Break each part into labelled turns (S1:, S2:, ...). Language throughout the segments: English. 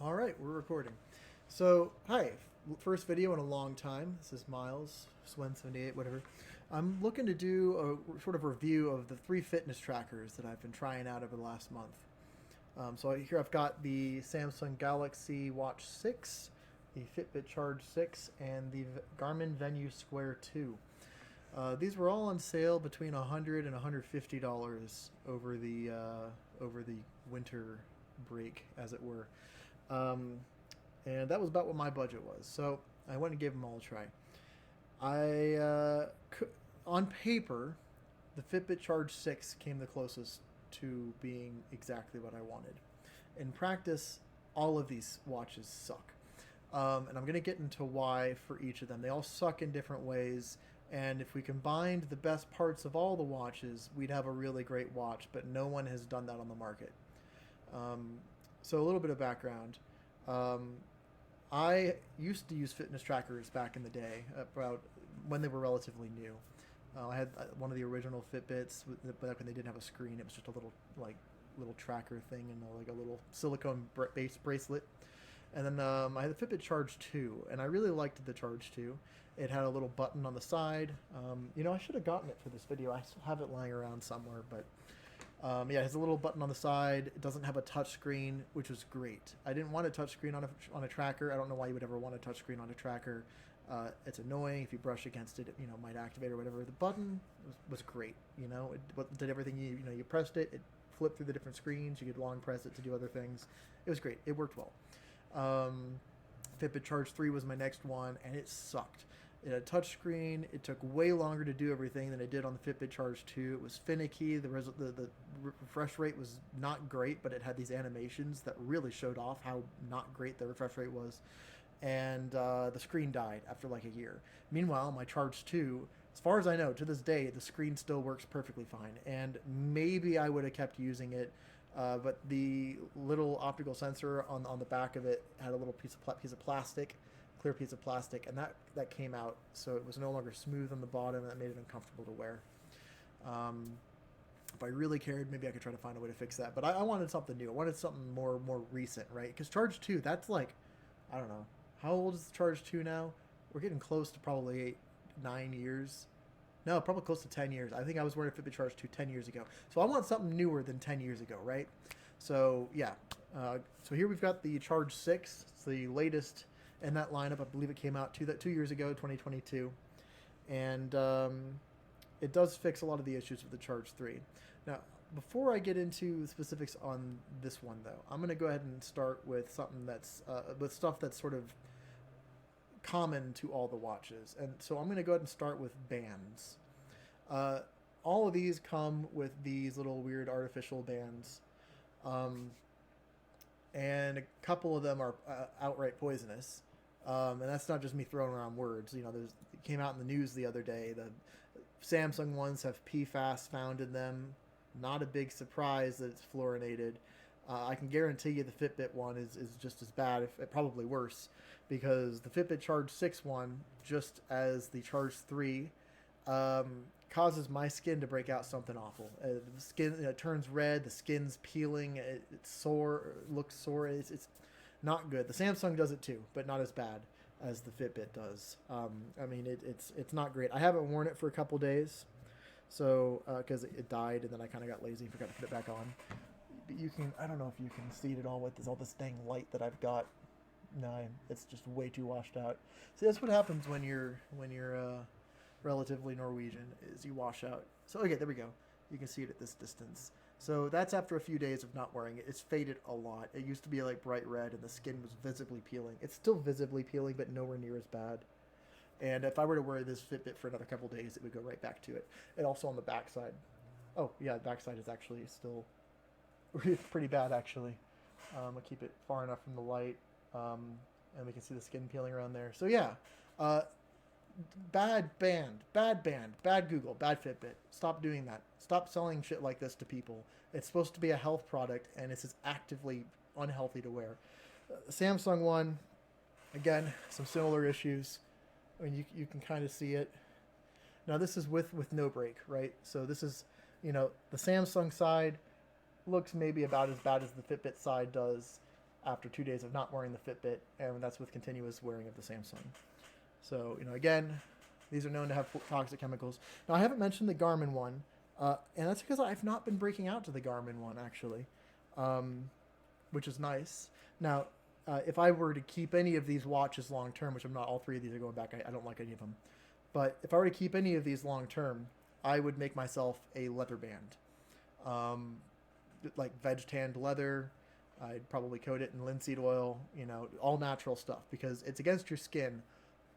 S1: All right, we're recording. So, hi, first video in a long time. This is Miles, Swen78, whatever. I'm looking to do a sort of review of the 3 fitness trackers that I've been trying out over the last month. So here I've got the Samsung Galaxy Watch 6, the Fitbit Charge 6, and the Garmin Venu Square 2. These were all on sale between $100 and $150 over the winter break, as it were. Um, and that was about what my budget was. So I went and gave them all a try. On paper, the Fitbit Charge 6 came the closest to being exactly what I wanted. In practice, all of these watches suck. And I'm going to get into why for each of them. They all suck in different ways. And if we combined the best parts of all the watches, we'd have a really great watch. But no one has done that on the market. So a little bit of background. I used to use fitness trackers back in the day, about when they were relatively new. I had one of the original Fitbits back when they didn't have a screen. It was just a little tracker thing and like a little silicone based bracelet. And then I had the Fitbit Charge 2, and I really liked the Charge 2. It had a little button on the side. I should have gotten it for this video. I still have it lying around somewhere, but it has a little button on the side. It doesn't have a touch screen, which was great. I didn't want a touch screen on a tracker. I don't know why you would ever want a touch screen on a tracker. It's annoying. If you brush against it, it might activate or whatever. The button was great. It did everything. You pressed it. It flipped through the different screens. You could long press it to do other things. It was great. It worked well. Fitbit Charge 3 was my next one, and it sucked. It had a touch screen. It took way longer to do everything than it did on the Fitbit Charge 2. It was finicky. The refresh rate was not great, but it had these animations that really showed off how not great the refresh rate was. And the screen died after like a year. Meanwhile, my Charge 2, as far as I know, to this day, the screen still works perfectly fine. And maybe I would have kept using it, but the little optical sensor on the back of it had a little piece of plastic, clear piece of plastic, and that came out, so it was no longer smooth on the bottom, and that made it uncomfortable to wear. If I really cared, maybe I could try to find a way to fix that. But I wanted something new. I wanted something more recent, right? Because Charge 2, that's like, I don't know, how old is the Charge 2 now? We're getting close to probably 9 years. No, probably close to 10 years. I think I was wearing a Fitbit Charge 2 10 years ago. So I want something newer than 10 years ago, right? So, yeah. So here we've got the Charge 6. It's the latest in that lineup. I believe it came out 2 years ago, 2022. And it does fix a lot of the issues with the Charge 3. Now, before I get into the specifics on this one, though, I'm going to go ahead and start with something with stuff that's sort of common to all the watches. And so I'm going to go ahead and start with bands. All of these come with these little weird artificial bands. And a couple of them are outright poisonous. And that's not just me throwing around words. It came out in the news the other day. The Samsung ones have PFAS found in them. Not a big surprise that it's fluorinated. I can guarantee you the Fitbit one is just as bad, if probably worse, because the Fitbit Charge 6 one, just as the Charge 3, causes my skin to break out something awful. The skin turns red, the skin's peeling, it's sore, looks sore. It's not good. The Samsung does it too, but not as bad as the Fitbit does. It's not great. I haven't worn it for a couple days, so because it died, and then I kind of got lazy and forgot to put it back on. I don't know if you can see it at all with all this dang light that I've got. No, it's just way too washed out. See, that's what happens when you're relatively Norwegian, is you wash out. So okay, there we go. You can see it at this distance. So that's after a few days of not wearing it. It's faded a lot. It used to be like bright red, and the skin was visibly peeling. It's still visibly peeling, but nowhere near as bad. And if I were to wear this Fitbit for another couple days, it would go right back to it. And also on the backside. Oh yeah, the backside is actually still pretty bad, actually. I'll keep it far enough from the light, and we can see the skin peeling around there. So yeah, bad Google, bad Fitbit. Stop doing that. Stop selling shit like this to people. It's supposed to be a health product, and it's actively unhealthy to wear. Samsung one, again, some similar issues. I mean, you can kind of see it. Now this is with no break, right? So this is, the Samsung side looks maybe about as bad as the Fitbit side does. after 2 days of not wearing the Fitbit, and that's with continuous wearing of the Samsung. So, again, these are known to have toxic chemicals. Now, I haven't mentioned the Garmin one, and that's because I've not been breaking out to the Garmin one, actually, which is nice. Now, if I were to keep any of these watches long term, which I'm not, all three of these are going back, I don't like any of them, but if I were to keep any of these long term, I would make myself a leather band, like veg tanned leather. I'd probably coat it in linseed oil, all natural stuff, because it's against your skin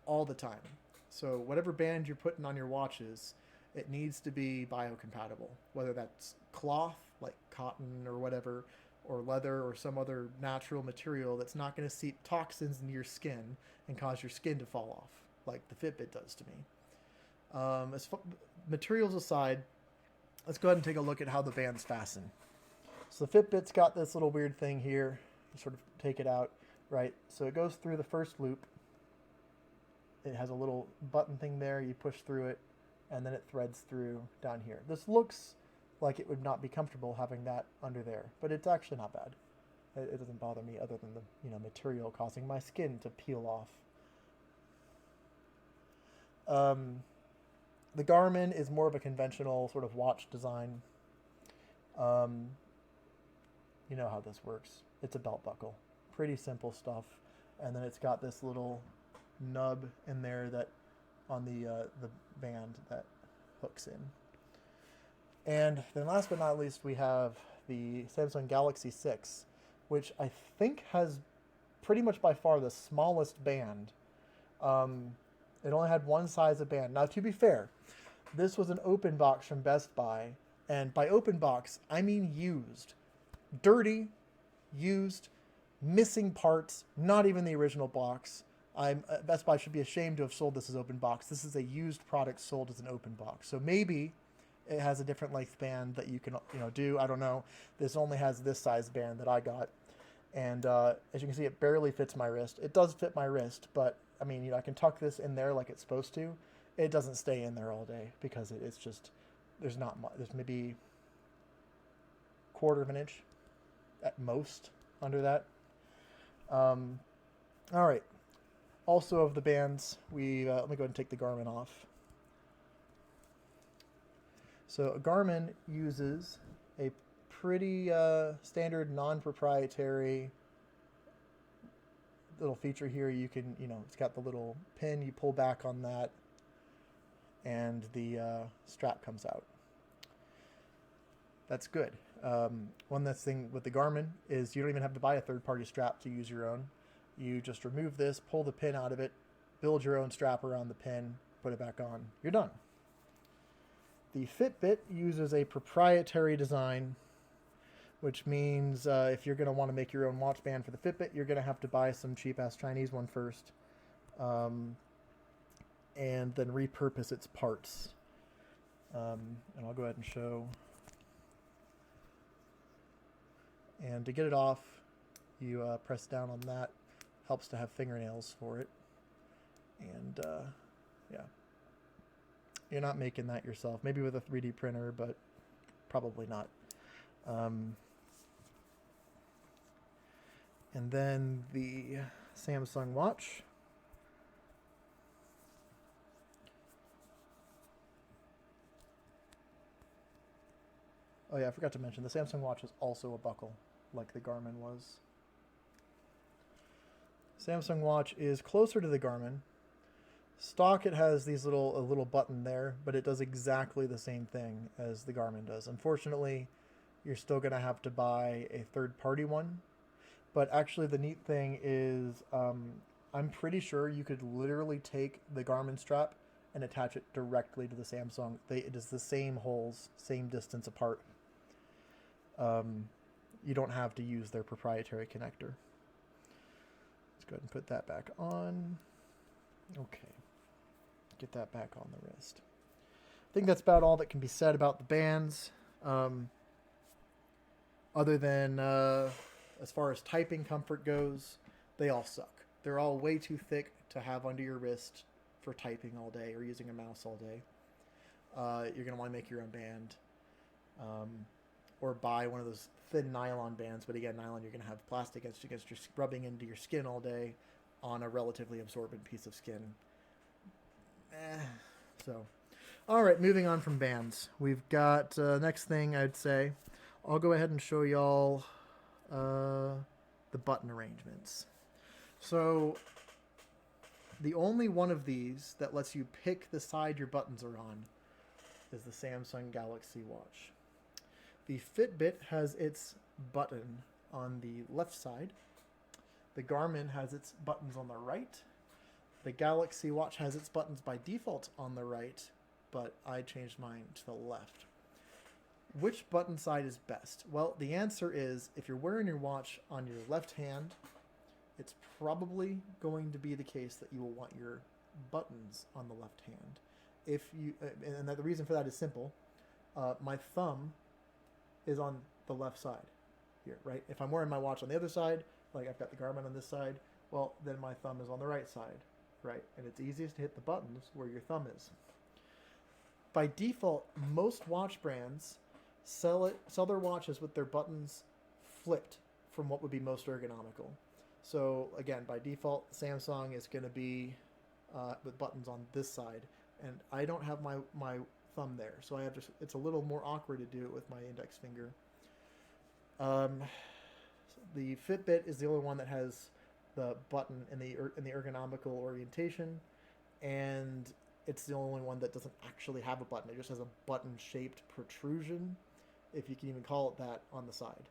S1: all the time. So whatever band you're putting on your watches, it needs to be biocompatible, whether that's cloth, like cotton or whatever, or leather or some other natural material that's not going to seep toxins into your skin and cause your skin to fall off, like the Fitbit does to me. Materials aside, let's go ahead and take a look at how the bands fasten. So the Fitbit's got this little weird thing here. You sort of take it out, right? So it goes through the first loop. It has a little button thing there. You push through it, and then it threads through down here. This looks like it would not be comfortable having that under there, but it's actually not bad. It doesn't bother me, other than the material causing my skin to peel off. The Garmin is more of a conventional sort of watch design. You know how this works. It's a belt buckle. Pretty simple stuff. And then it's got this little nub in there that on the band that hooks in. And then last but not least, we have the Samsung Galaxy 6, which I think has pretty much by far the smallest band. It only had one size of band. Now, to be fair, this was an open box from Best Buy. And by open box, I mean used. Dirty, used, missing parts, not even the original box. Best Buy should be ashamed to have sold this as open box. This is a used product sold as an open box. So maybe it has a different length band that you can do. I don't know. This only has this size band that I got. And as you can see, it barely fits my wrist. It does fit my wrist, but I mean, I can tuck this in there like it's supposed to. It doesn't stay in there all day because it's just, there's not much. There's maybe 1/4 of an inch at most under that. All right. Also of the bands, let me go ahead and take the Garmin off. So Garmin uses a pretty standard non-proprietary little feature here. You can, it's got the little pin, you pull back on that, and the strap comes out. That's good. One last thing with the Garmin is you don't even have to buy a third-party strap to use your own. You just remove this, pull the pin out of it, build your own strap around the pin, put it back on. You're done. The Fitbit uses a proprietary design, which means if you're going to want to make your own watch band for the Fitbit, you're going to have to buy some cheap-ass Chinese one first, and then repurpose its parts. And I'll go ahead and show. And to get it off, you press down on that. Helps to have fingernails for it. And yeah, you're not making that yourself. Maybe with a 3D printer, but probably not. And then the Samsung watch. Oh yeah, I forgot to mention, the Samsung watch is also a buckle, like the Garmin was. Samsung watch is closer to the Garmin. Stock, it has a little button there, but it does exactly the same thing as the Garmin does. Unfortunately, you're still going to have to buy a third-party one. But actually, the neat thing is, I'm pretty sure you could literally take the Garmin strap and attach it directly to the Samsung. It is the same holes, same distance apart. You don't have to use their proprietary connector. Let's go ahead and put that back on. Okay. Get that back on the wrist. I think that's about all that can be said about the bands. Other than as far as typing comfort goes, they all suck. They're all way too thick to have under your wrist for typing all day or using a mouse all day. You're going to want to make your own band. or buy one of those thin nylon bands. But again, nylon, you're going to have plastic against your rubbing into your skin all day on a relatively absorbent piece of skin. So, all right, moving on from bands. We've got next thing I'd say. I'll go ahead and show y'all the button arrangements. So the only one of these that lets you pick the side your buttons are on is the Samsung Galaxy Watch. The Fitbit has its button on the left side. The Garmin has its buttons on the right. The Galaxy Watch has its buttons by default on the right, but I changed mine to the left. Which button side is best? Well, the answer is if you're wearing your watch on your left hand, it's probably going to be the case that you will want your buttons on the left hand. If you, and the reason for that is simple. My thumb is on the left side here, right? If I'm wearing my watch on the other side, like I've got the Garmin on this side, well, then my thumb is on the right side, right? And it's easiest to hit the buttons where your thumb is. By default, most watch brands sell their watches with their buttons flipped from what would be most ergonomical. So again, by default, Samsung is going to be with buttons on this side, and I don't have my thumb there, so I have just, it's a little more awkward to do it with my index finger. The Fitbit is the only one that has the button in the ergonomical orientation, and it's the only one that doesn't actually have a button. It just has a button-shaped protrusion, if you can even call it that, on the side.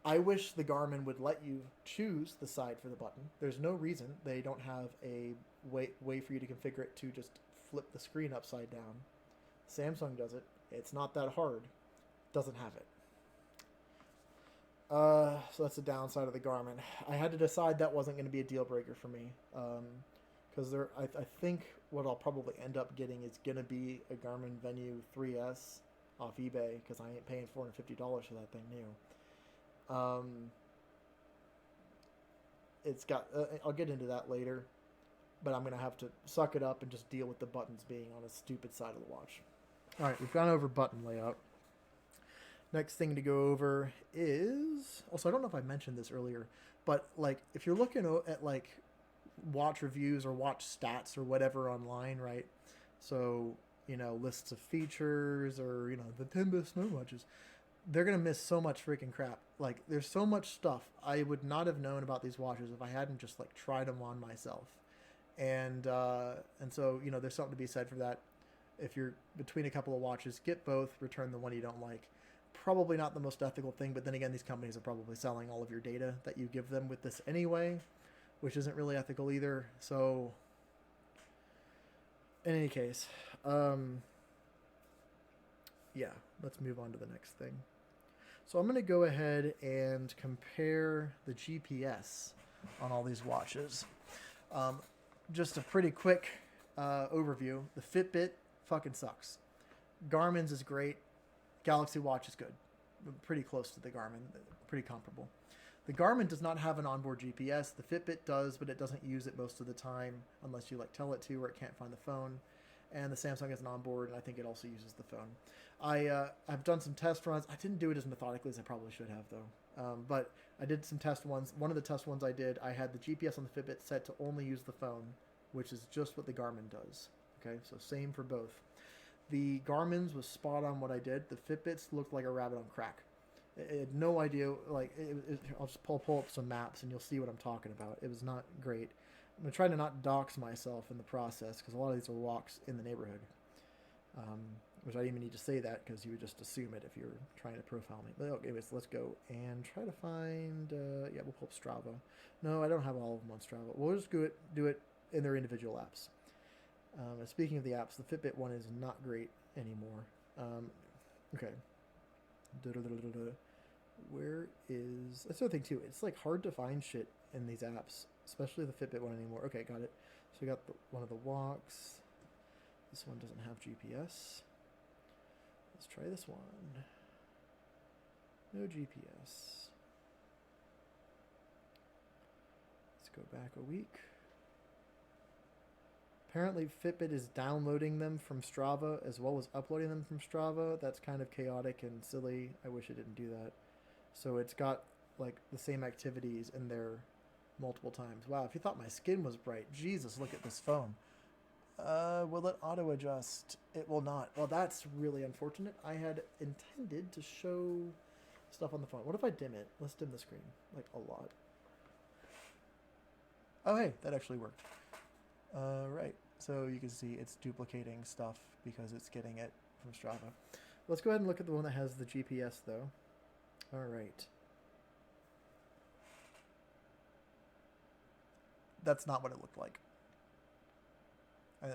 S1: I wish the Garmin would let you choose the side for the button. There's no reason they don't have a way for you to configure it to just flip the screen upside down. Samsung does it. It's not that hard. Doesn't have it. So that's the downside of the Garmin. I had to decide that wasn't going to be a deal breaker for me. Because I think what I'll probably end up getting is going to be a Garmin Venu 3S off eBay, because I ain't paying $450 for that thing new. It's got, I'll get into that later, but I'm going to have to suck it up and just deal with the buttons being on a stupid side of the watch. All right, we've gone over button layout. Next thing to go over is, also, I don't know if I mentioned this earlier, but like if you're looking at like watch reviews or watch stats or whatever online, right? So, you know, lists of features or, you know, the 10 best smartwatches, they're going to miss so much freaking crap. Like, there's so much stuff I would not have known about these watches if I hadn't just, like, tried them on myself. And so, you know, there's something to be said for that. If you're between a couple of watches, get both, return the one you don't like. Probably not the most ethical thing, but then again, these companies are probably selling all of your data that you give them with this anyway, which isn't really ethical either. So, in any case, yeah, let's move on to the next thing. So I'm going to go ahead and compare the GPS on all these watches. Just a pretty quick overview. The Fitbit fucking sucks. Garmin's is great. Galaxy Watch is good. Pretty close to the Garmin. Pretty comparable. The Garmin does not have an onboard GPS. The Fitbit does, but it doesn't use it most of the time unless you like tell it to, or it can't find the phone. And the Samsung has an onboard, and I think it also uses the phone. I've done some test runs. I didn't do it as methodically as I probably should have, though. But I did some test ones. One of the test ones I did, I had the GPS on the Fitbit set to only use the phone, which is just what the Garmin does. Okay, so same for both. The Garmin's was spot on what I did. The Fitbits looked like a rabbit on crack. I had no idea. Like, I'll just pull up some maps, and you'll see what I'm talking about. It was not great. I'm going to try to not dox myself in the process, because a lot of these are walks in the neighborhood. Which I didn't even need to say that, because you would just assume it if you're trying to profile me. But anyways, let's go and try to find, yeah, we'll pull up Strava. No, I don't have all of them on Strava. We'll just do it in their individual apps. And speaking of the apps, the Fitbit one is not great anymore. Okay. Where is, that's the other thing too, it's like hard to find shit in these apps, especially the Fitbit one anymore. Okay, got it. So we got one of the walks. This one doesn't have GPS. Let's try this one. No GPS. Let's go back a week. Apparently, Fitbit is downloading them from Strava as well as uploading them from Strava. That's kind of chaotic and silly. I wish it didn't do that. So it's got like the same activities in there multiple times. Wow, if you thought my skin was bright, Jesus, look at this phone. Will it auto adjust? It will not. Well, that's really unfortunate. I had intended to show stuff on the phone. What if I dim it? Let's dim the screen, like a lot. Oh, hey, that actually worked. Right. So you can see it's duplicating stuff because it's getting it from Strava. Let's go ahead and look at the one that has the GPS, though. All right. That's not what it looked like.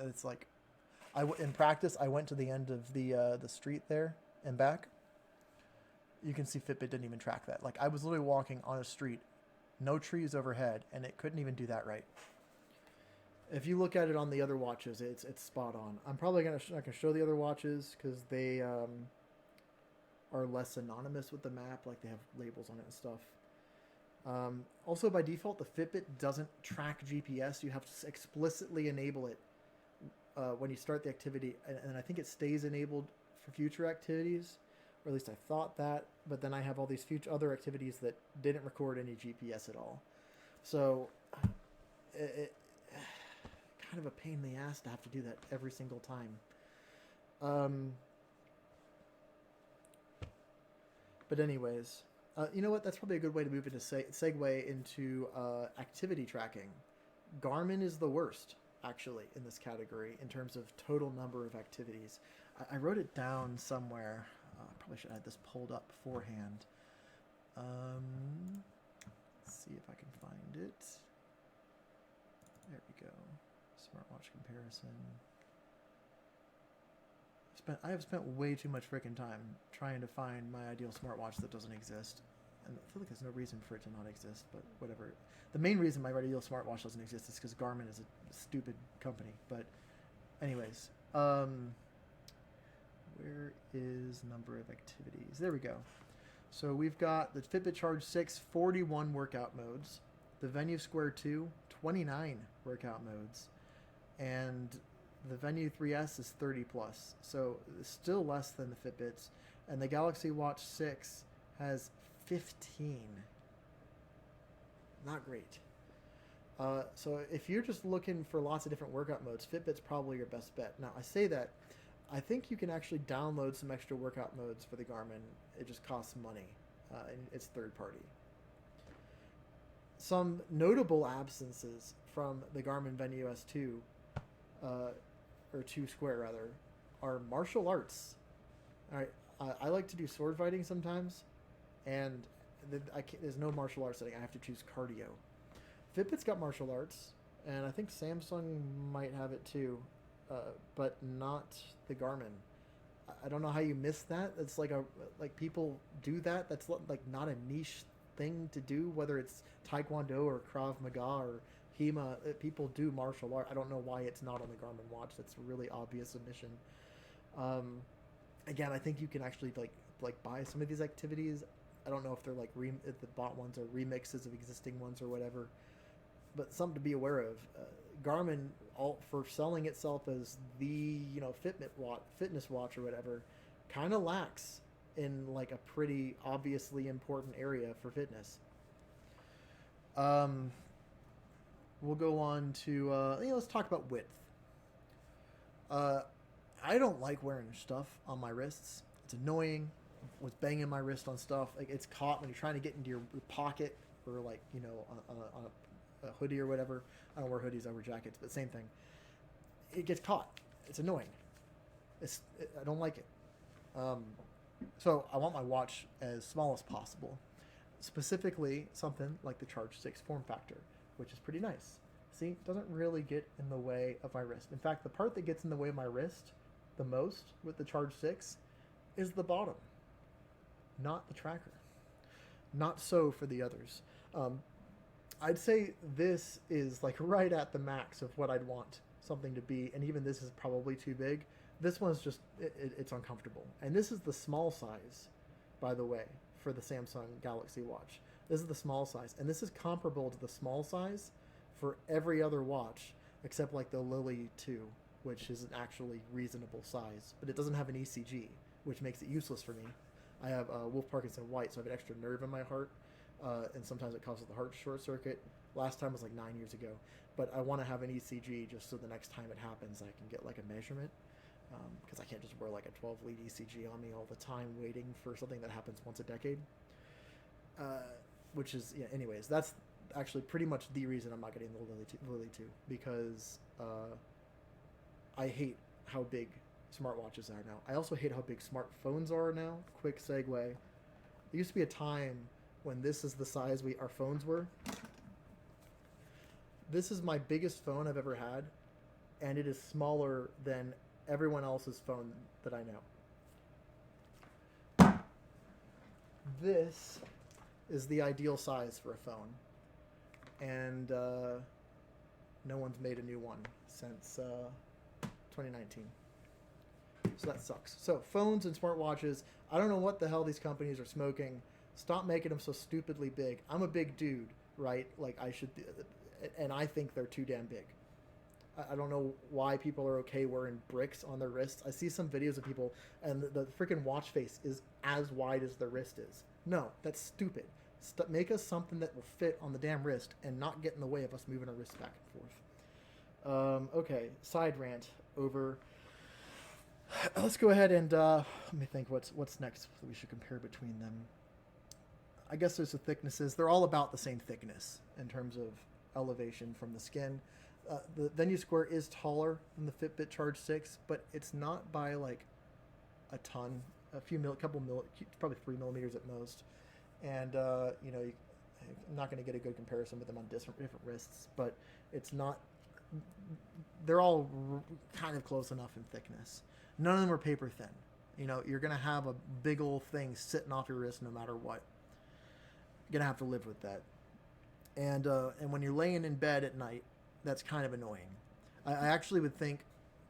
S1: It's like, in practice, I went to the end of the street there and back. You can see Fitbit didn't even track that. Like, I was literally walking on a street, no trees overhead, and it couldn't even do that right. If you look at it on the other watches, it's spot on. I'm probably not going to show the other watches because they are less synonymous with the map. Like, they have labels on it and stuff. Also, by default, the Fitbit doesn't track GPS. You have to explicitly enable it when you start the activity. And I think it stays enabled for future activities, or at least I thought that. But then I have all these other activities that didn't record any GPS at all. So it kind of a pain in the ass to have to do that every single time. But anyways, you know what? That's probably a good way to move into segue into activity tracking. Garmin is the worst, actually, in this category in terms of total number of activities. I wrote it down somewhere. I probably should have had this pulled up beforehand. Let's see if I can find it. There we go. Smartwatch comparison. I have spent way too much freaking time trying to find my ideal smartwatch that doesn't exist. And I feel like there's no reason for it to not exist, but whatever. The main reason my ideal smartwatch doesn't exist is because Garmin is a stupid company. But anyways, where is number of activities? There we go. So we've got the Fitbit Charge 6, 41 workout modes. The Venu Square 2, 29 workout modes. And the Venu 3S is 30 plus. So it's still less than the Fitbits. And the Galaxy Watch 6 has 15. Not great. So if you're just looking for lots of different workout modes, Fitbit's probably your best bet. Now, I say that. I think you can actually download some extra workout modes for the Garmin. It just costs money. And it's third party. Some notable absences from the Garmin Venu S2, or 2 Square rather, are martial arts. All right, I like to do sword fighting sometimes, and there's no martial arts setting. I have to choose cardio. Fitbit's got martial arts, and I think Samsung might have it too, but not the Garmin. I don't know how you miss that. It's like people do that. That's like not a niche thing to do, whether it's Taekwondo or Krav Maga or HEMA. People do martial art. I don't know why it's not on the Garmin watch. That's a really obvious omission. Again, I think you can actually like buy some of these activities. I don't know if they're like if the bought ones are remixes of existing ones or whatever, but something to be aware of. Garmin, for selling itself as the fitness watch or whatever, kind of lacks in like a pretty obviously important area for fitness. We'll go on to let's talk about width. I don't like wearing stuff on my wrists. It's annoying. I was banging my wrist on stuff. Like, it's caught when you're trying to get into your pocket or like on a hoodie or whatever. I don't wear hoodies, I wear jackets, but same thing. It gets caught. It's annoying. I don't like it. So I want my watch as small as possible. Specifically, something like the Charge 6 form factor, which is pretty nice. See, it doesn't really get in the way of my wrist. In fact, the part that gets in the way of my wrist the most with the Charge 6 is the bottom, not the tracker. Not so for the others. I'd say this is like right at the max of what I'd want something to be, and even this is probably too big. This one's just, it's uncomfortable. And this is the small size, by the way, for the Samsung Galaxy Watch. This is the small size, and this is comparable to the small size for every other watch except like the Lily 2, which is an actually reasonable size, but it doesn't have an ECG, which makes it useless for me. I have Wolff Parkinson White, so I have an extra nerve in my heart, and sometimes it causes the heart short circuit. Last time was like 9 years ago, but I want to have an ECG just so the next time it happens, I can get like a measurement, because I can't just wear like a 12-lead ECG on me all the time, waiting for something that happens once a decade. Which is, yeah. Anyways, that's actually pretty much the reason I'm not getting the Lily 2, because I hate how big smartwatches are now. I also hate how big smartphones are now. Quick segue. There used to be a time when this is the size our phones were. This is my biggest phone I've ever had, and it is smaller than everyone else's phone that I know. This is the ideal size for a phone, and no one's made a new one since 2019. So that sucks. So phones and smartwatches, I don't know what the hell these companies are smoking. Stop making them so stupidly big. I'm a big dude, right? Like I should, and I think they're too damn big. I don't know why people are okay wearing bricks on their wrists. I see some videos of people, and the freaking watch face is as wide as the wrist is. No, that's stupid. Make us something that will fit on the damn wrist and not get in the way of us moving our wrists back and forth. Okay, side rant over. Let's go ahead and let me think. What's next that we should compare between them? I guess there's the thicknesses. They're all about the same thickness in terms of elevation from the skin. The Venu Square is taller than the Fitbit Charge 6, but it's not by like a ton. Probably 3 millimeters at most. And I'm not going to get a good comparison with them on different wrists, but it's not. They're all kind of close enough in thickness. None of them are paper thin. You're going to have a big old thing sitting off your wrist no matter what. You're going to have to live with that. And when you're laying in bed at night, that's kind of annoying. I actually would think,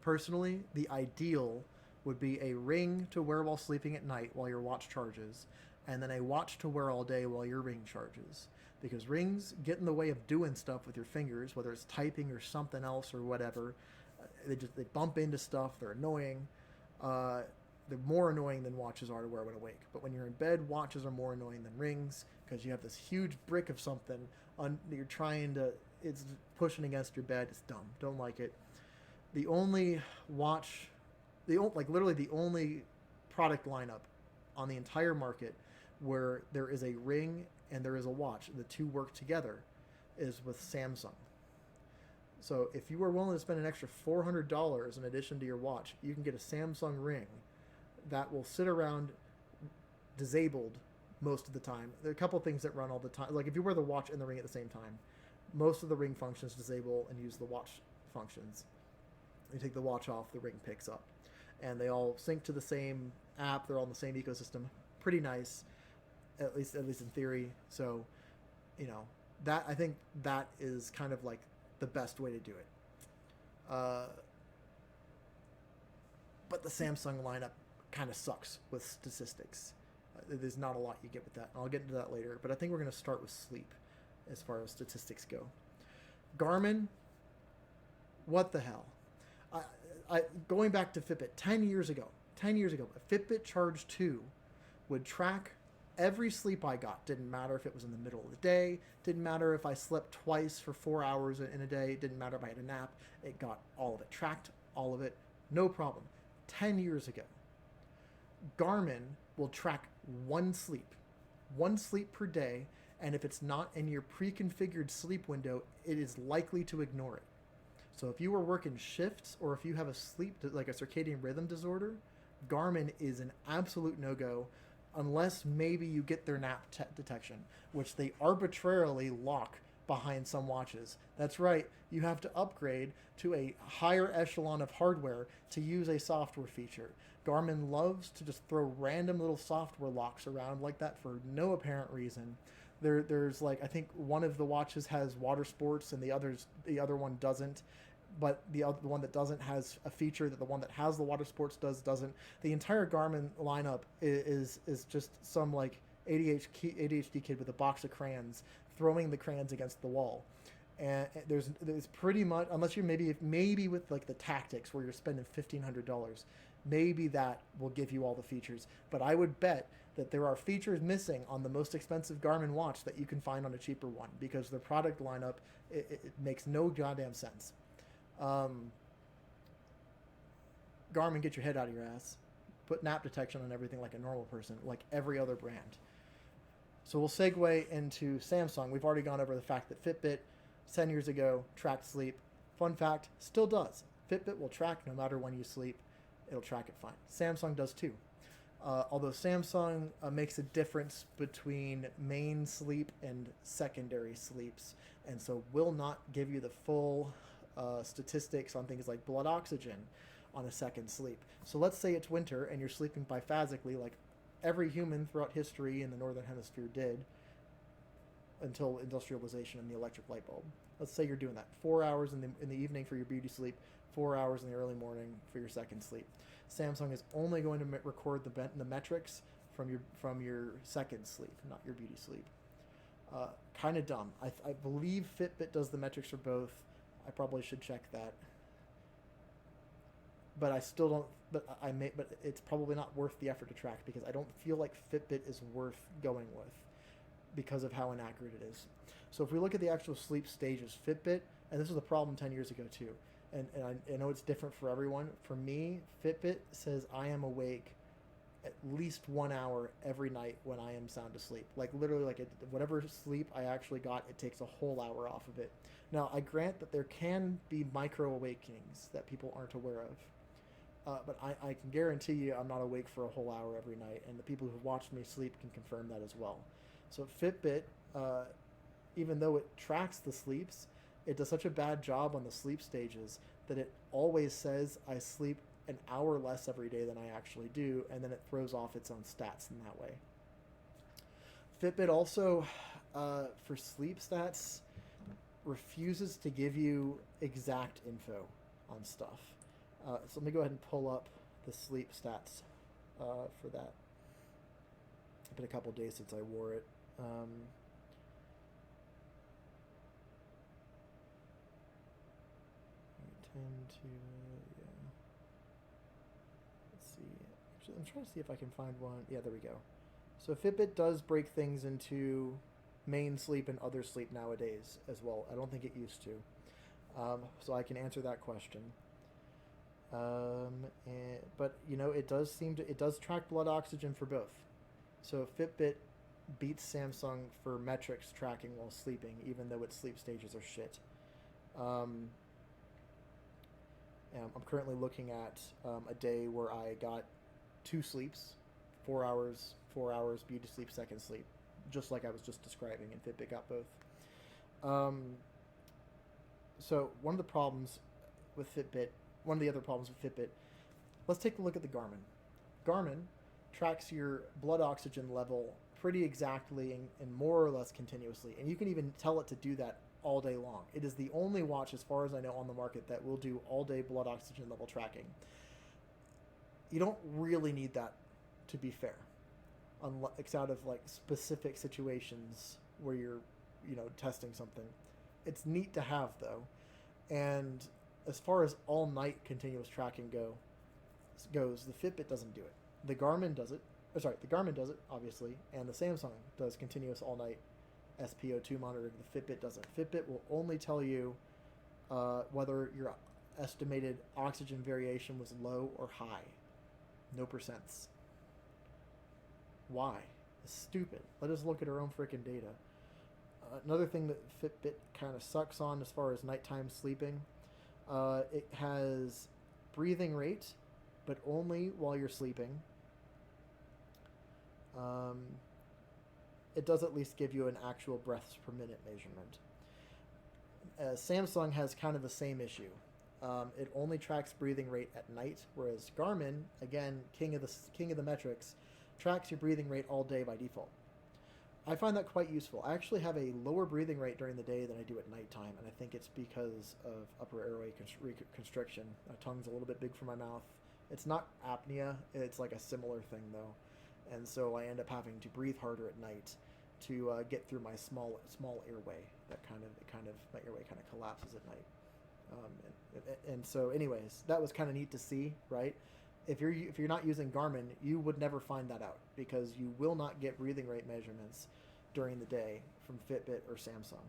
S1: personally, the ideal would be a ring to wear while sleeping at night while your watch charges, and then a watch to wear all day while your ring charges. Because rings get in the way of doing stuff with your fingers, whether it's typing or something else or whatever. They bump into stuff. They're annoying. They're more annoying than watches are to wear when awake. But when you're in bed, watches are more annoying than rings because you have this huge brick of something you're trying to. It's pushing against your bed. It's dumb. Don't like it. The only literally the only product lineup on the entire market where there is a ring and there is a watch, the two work together, is with Samsung. So if you are willing to spend an extra $400 in addition to your watch, you can get a Samsung ring that will sit around disabled most of the time. There are a couple things that run all the time. Like if you wear the watch and the ring at the same time, most of the ring functions disable and use the watch functions. You take the watch off, the ring picks up. And they all sync to the same app. They're all in the same ecosystem. Pretty nice, at least in theory. So, that I think that is kind of like the best way to do it. But the Samsung lineup kind of sucks with statistics. There's not a lot you get with that. I'll get into that later. But I think we're going to start with sleep as far as statistics go. Garmin, what the hell? Going back to Fitbit, 10 years ago, a Fitbit Charge 2 would track every sleep I got. Didn't matter if it was in the middle of the day. Didn't matter if I slept twice for 4 hours in a day. Didn't matter if I had a nap. It got all of it. Tracked all of it. No problem. 10 years ago, Garmin will track one sleep per day, and if it's not in your pre-configured sleep window, it is likely to ignore it. So if you are working shifts or if you have a like a circadian rhythm disorder, Garmin is an absolute no-go unless maybe you get their nap detection, which they arbitrarily lock behind some watches. That's right, you have to upgrade to a higher echelon of hardware to use a software feature. Garmin loves to just throw random little software locks around like that for no apparent reason. There's like, I think one of the watches has water sports and the other one doesn't. But the one that doesn't has a feature that the one that has the water sports doesn't. The entire Garmin lineup is just some like ADHD kid with a box of crayons throwing the crayons against the wall. And there's pretty much, unless you maybe with like the tactics where you're spending $1,500, maybe that will give you all the features. But I would bet that there are features missing on the most expensive Garmin watch that you can find on a cheaper one, because the product lineup, it makes no goddamn sense. Garmin, get your head out of your ass. Put nap detection on everything like a normal person, like every other brand. So we'll segue into Samsung. We've already gone over the fact that Fitbit 10 years ago tracked sleep. Fun fact, still does. Fitbit will track no matter when you sleep. It'll track it fine. Samsung does too. Although Samsung makes a difference between main sleep and secondary sleeps, and so will not give you the full statistics on things like blood oxygen on a second sleep. So let's say it's winter and you're sleeping biphasically like every human throughout history in the Northern Hemisphere did until industrialization and the electric light bulb. Let's say you're doing that. 4 hours in the evening for your beauty sleep, 4 hours in the early morning for your second sleep. Samsung is only going to record the metrics from your second sleep, not your beauty sleep. Kind of dumb. I believe Fitbit does the metrics for both. I probably should check that. But I still don't. But it's probably not worth the effort to track, because I don't feel like Fitbit is worth going with because of how inaccurate it is. So if we look at the actual sleep stages, Fitbit, and this was a problem 10 years ago too, and I know it's different for everyone. For me, Fitbit says I am awake at least 1 hour every night when I am sound asleep. Like literally, like whatever sleep I actually got, it takes a whole hour off of it. Now, I grant that there can be micro awakenings that people aren't aware of. But I can guarantee you I'm not awake for a whole hour every night, and the people who've watched me sleep can confirm that as well. So Fitbit, even though it tracks the sleeps, it does such a bad job on the sleep stages that it always says I sleep an hour less every day than I actually do, and then it throws off its own stats in that way. Fitbit also, for sleep stats, refuses to give you exact info on stuff. So let me go ahead and pull up the sleep stats for that. It's been a couple days since I wore it. I tend to, yeah. Let's see. Actually, I'm trying to see if I can find one. Yeah, there we go. So Fitbit does break things into main sleep and other sleep nowadays as well. I don't think it used to. So I can answer that question. But you know, it does track blood oxygen for both. So Fitbit beats Samsung for metrics tracking while sleeping, even though its sleep stages are shit. I'm currently looking at a day where I got 2 sleeps, 4 hours, beauty sleep, second sleep, just like I was just describing, and Fitbit got both. So one of the other problems with Fitbit, let's take a look at the Garmin. Garmin tracks your blood oxygen level pretty exactly and more or less continuously, and you can even tell it to do that all day long. It is the only watch, as far as I know, on the market that will do all-day blood oxygen level tracking. You don't really need that, to be fair, out of like specific situations where you're, testing something. It's neat to have though, and as far as all-night continuous tracking goes, the Fitbit doesn't do it. The Garmin does it. The Garmin does it, obviously, and the Samsung does continuous all-night SpO2 monitoring. The Fitbit doesn't. Fitbit will only tell you whether your estimated oxygen variation was low or high. No percents. Why? It's stupid. Let us look at our own freaking data. Another thing that Fitbit kind of sucks on as far as nighttime sleeping, it has breathing rate, but only while you're sleeping. It does at least give you an actual breaths per minute measurement. Samsung has kind of the same issue. It only tracks breathing rate at night, whereas Garmin, again, king of the metrics, tracks your breathing rate all day by default. I find that quite useful. I actually have a lower breathing rate during the day than I do at nighttime, and I think it's because of upper airway constriction. My tongue's a little bit big for my mouth. It's not apnea, it's like a similar thing though. And so I end up having to breathe harder at night. to get through my small airway. My airway kind of collapses at night. And so, anyways, that was kind of neat to see, right? If you're not using Garmin, you would never find that out because you will not get breathing rate measurements during the day from Fitbit or Samsung.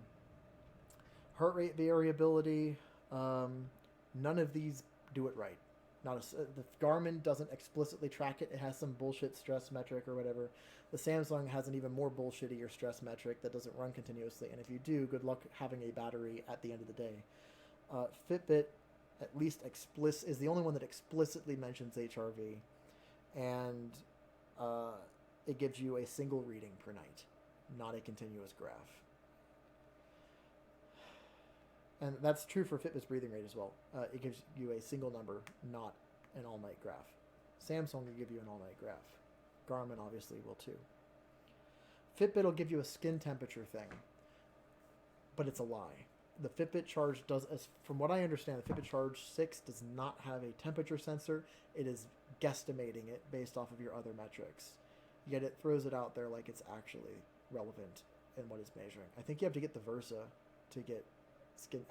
S1: Heart rate variability, none of these do it right. The Garmin doesn't explicitly track it. It has some bullshit stress metric or whatever. The Samsung has an even more bullshittier stress metric that doesn't run continuously. And if you do, good luck having a battery at the end of the day. Fitbit, at least is the only one that explicitly mentions HRV, and it gives you a single reading per night, not a continuous graph. And that's true for Fitbit's breathing rate as well. It gives you a single number, not an all-night graph. Samsung will give you an all-night graph. Garmin obviously will too. Fitbit will give you a skin temperature thing, but it's a lie. The Fitbit Charge does, as from what I understand, the Fitbit Charge 6 does not have a temperature sensor. It is guesstimating it based off of your other metrics. Yet it throws it out there like it's actually relevant in what it's measuring. I think you have to get the Versa to get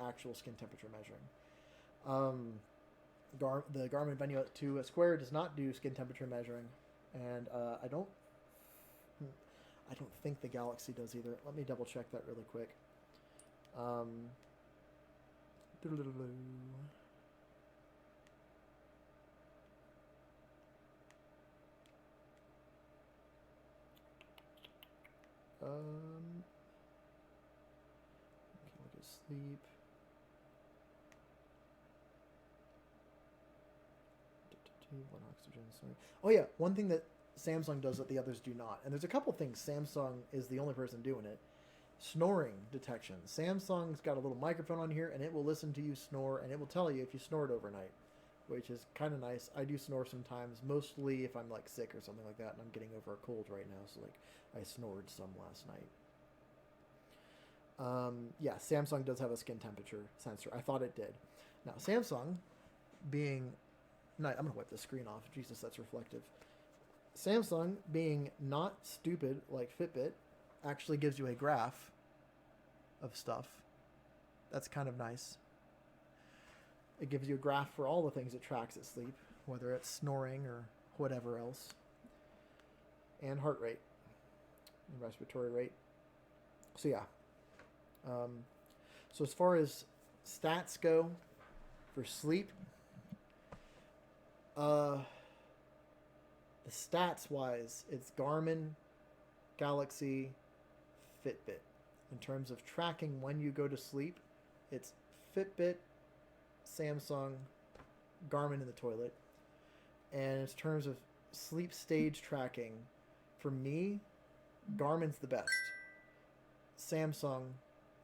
S1: actual skin temperature measuring. The Garmin Venu 2 Square does not do skin temperature measuring, and I don't think the Galaxy does either. Let me double check that really quick. Look at sleep. One oxygen. Sorry. Oh yeah, one thing that Samsung does that the others do not, and there's a couple things. Samsung is the only person doing it. Snoring detection. Samsung's got a little microphone on here, and it will listen to you snore, and it will tell you if you snored overnight, which is kind of nice. I do snore sometimes, mostly if I'm like sick or something like that, and I'm getting over a cold right now, so like I snored some last night. Yeah, Samsung does have a skin temperature sensor. I thought it did. Now, Samsung being... I'm going to wipe the screen off. Jesus, that's reflective. Samsung, being not stupid like Fitbit, actually gives you a graph of stuff. That's kind of nice. It gives you a graph for all the things it tracks at sleep, whether it's snoring or whatever else. And heart rate. And respiratory rate. So yeah. So as far as stats go for sleep, the stats wise, it's Garmin, Galaxy, Fitbit. In terms of tracking when you go to sleep, it's Fitbit, Samsung, Garmin in the toilet. And in terms of sleep stage tracking, for me, Garmin's the best. Samsung,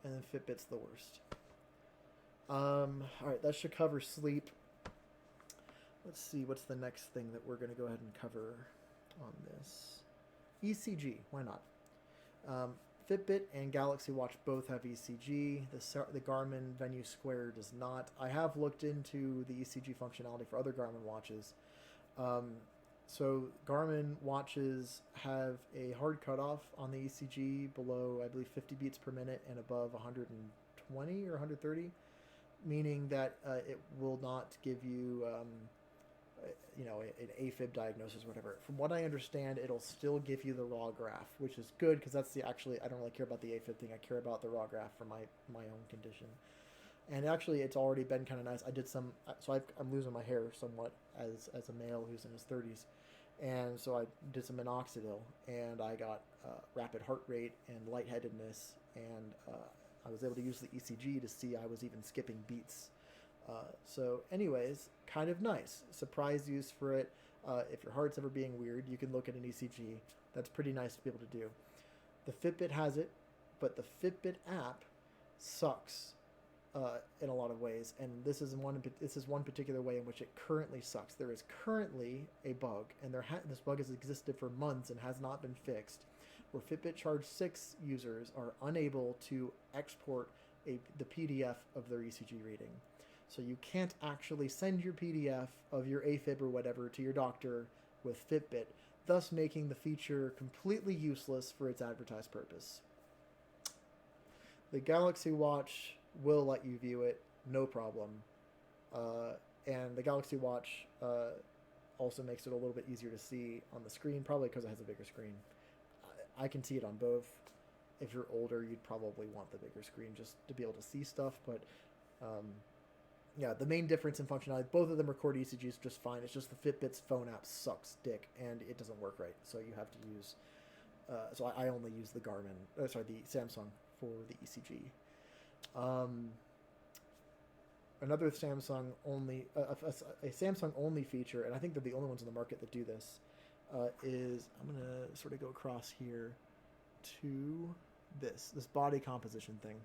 S1: and then Fitbit's the worst. All right, that should cover sleep. Let's see, what's the next thing that we're going to go ahead and cover on this? ECG, why not? Fitbit and Galaxy Watch both have ECG. The Garmin Venu Square does not. I have looked into the ECG functionality for other Garmin watches. So Garmin watches have a hard cutoff on the ECG below, I believe, 50 beats per minute and above 120 or 130, meaning that it will not give you... an AFib diagnosis or whatever. From what I understand, it'll still give you the raw graph, which is good because that's I don't really care about the AFib thing. I care about the raw graph for my own condition. And actually, it's already been kind of nice. I did some, so I'm losing my hair somewhat as a male who's in his 30s. And so I did some minoxidil, and I got rapid heart rate and lightheadedness, and I was able to use the ECG to see I was even skipping beats. So anyways, kind of nice. Surprise use for it. If your heart's ever being weird, you can look at an ECG. That's pretty nice to be able to do. The Fitbit has it, but the Fitbit app sucks in a lot of ways, and this is one particular way in which it currently sucks. There is currently a bug, and this bug has existed for months and has not been fixed, where Fitbit Charge 6 users are unable to export the PDF of their ECG reading. So you can't actually send your PDF of your AFib or whatever to your doctor with Fitbit. thus making the feature completely useless for its advertised purpose. The Galaxy Watch will let you view it, no problem. And the Galaxy Watch also makes it a little bit easier to see on the screen, probably because it has a bigger screen. I can see it on both. If you're older, you'd probably want the bigger screen just to be able to see stuff. But yeah, the main difference in functionality, both of them record ECGs just fine. It's just the Fitbit's phone app sucks dick, and it doesn't work right. So you have to use... so I only use the Garmin... the Samsung for the ECG. Another Samsung only... a Samsung only feature, and I think they're the only ones in the market that do this, is... I'm going to sort of go across here to this body composition thing.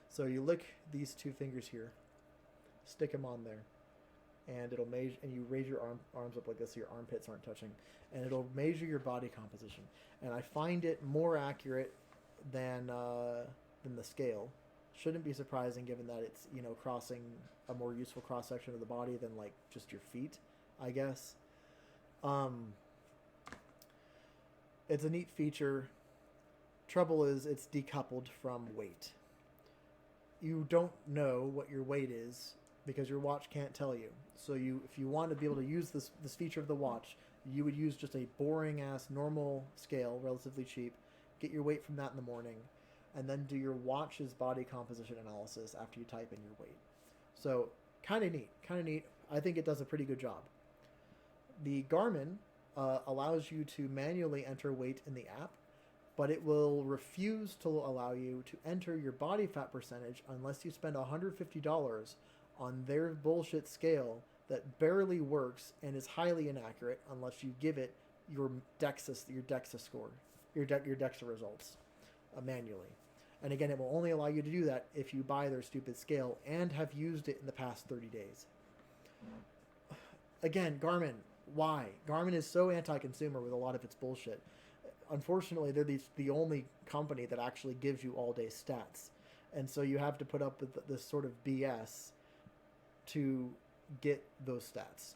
S1: So you lick these two fingers here, stick them on there, and it'll measure, and you raise your arms up like this so your armpits aren't touching, and it'll measure your body composition. And I find it more accurate than the scale. Shouldn't be surprising given that it's, you know, crossing a more useful cross section of the body than like just your feet, I guess. It's a neat feature. Trouble is it's decoupled from weight. You don't know what your weight is because your watch can't tell you. So if you want to be able to use this feature of the watch, you would use just a boring ass normal scale, relatively cheap, get your weight from that in the morning, and then do your watch's body composition analysis after you type in your weight. So kind of neat. I think it does a pretty good job. The Garmin allows you to manually enter weight in the app, but it will refuse to allow you to enter your body fat percentage unless you spend $150 on their bullshit scale that barely works and is highly inaccurate unless you give it your DEXA score, your DEXA results manually. And again, it will only allow you to do that if you buy their stupid scale and have used it in the past 30 days. Again, Garmin, why? Garmin is so anti-consumer with a lot of its bullshit. Unfortunately, they're the only company that actually gives you all-day stats. And so you have to put up with this sort of BS to get those stats.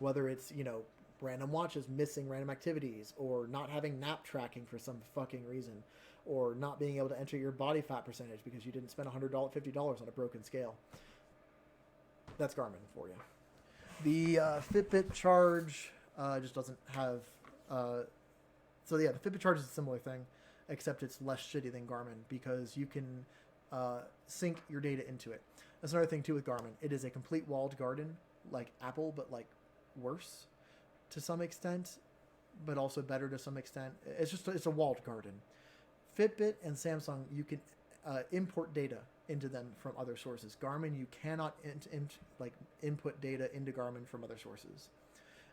S1: Whether it's, you know, random watches missing random activities, or not having nap tracking for some fucking reason, or not being able to enter your body fat percentage because you didn't spend $50 on a broken scale. That's Garmin for you. The Fitbit Charge just doesn't have... So yeah, the Fitbit Charge is a similar thing, except it's less shitty than Garmin because you can sync your data into it. That's another thing too with Garmin. It is a complete walled garden, like Apple, but like worse to some extent, but also better to some extent. It's a walled garden. Fitbit and Samsung, you can import data into them from other sources. Garmin, you cannot input data into Garmin from other sources.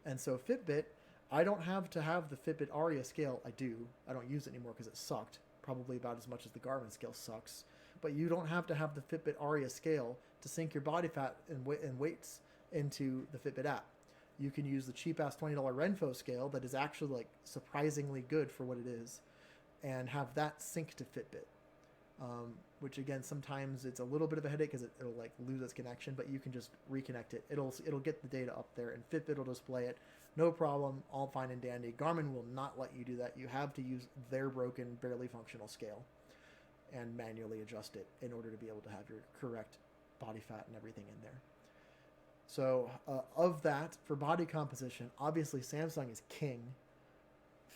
S1: And so Fitbit, I don't have to have the Fitbit Aria scale. I do. I don't use it anymore because it sucked. Probably about as much as the Garmin scale sucks. But you don't have to have the Fitbit Aria scale to sync your body fat and weights into the Fitbit app. You can use the cheap-ass $20 Renpho scale that is actually like surprisingly good for what it is, and have that sync to Fitbit. Which again, sometimes it's a little bit of a headache because it'll like lose its connection, but you can just reconnect it. It'll get the data up there, and Fitbit will display it. No problem, all fine and dandy. Garmin will not let you do that. You have to use their broken, barely functional scale and manually adjust it in order to be able to have your correct body fat and everything in there. So of that, for body composition, obviously Samsung is king.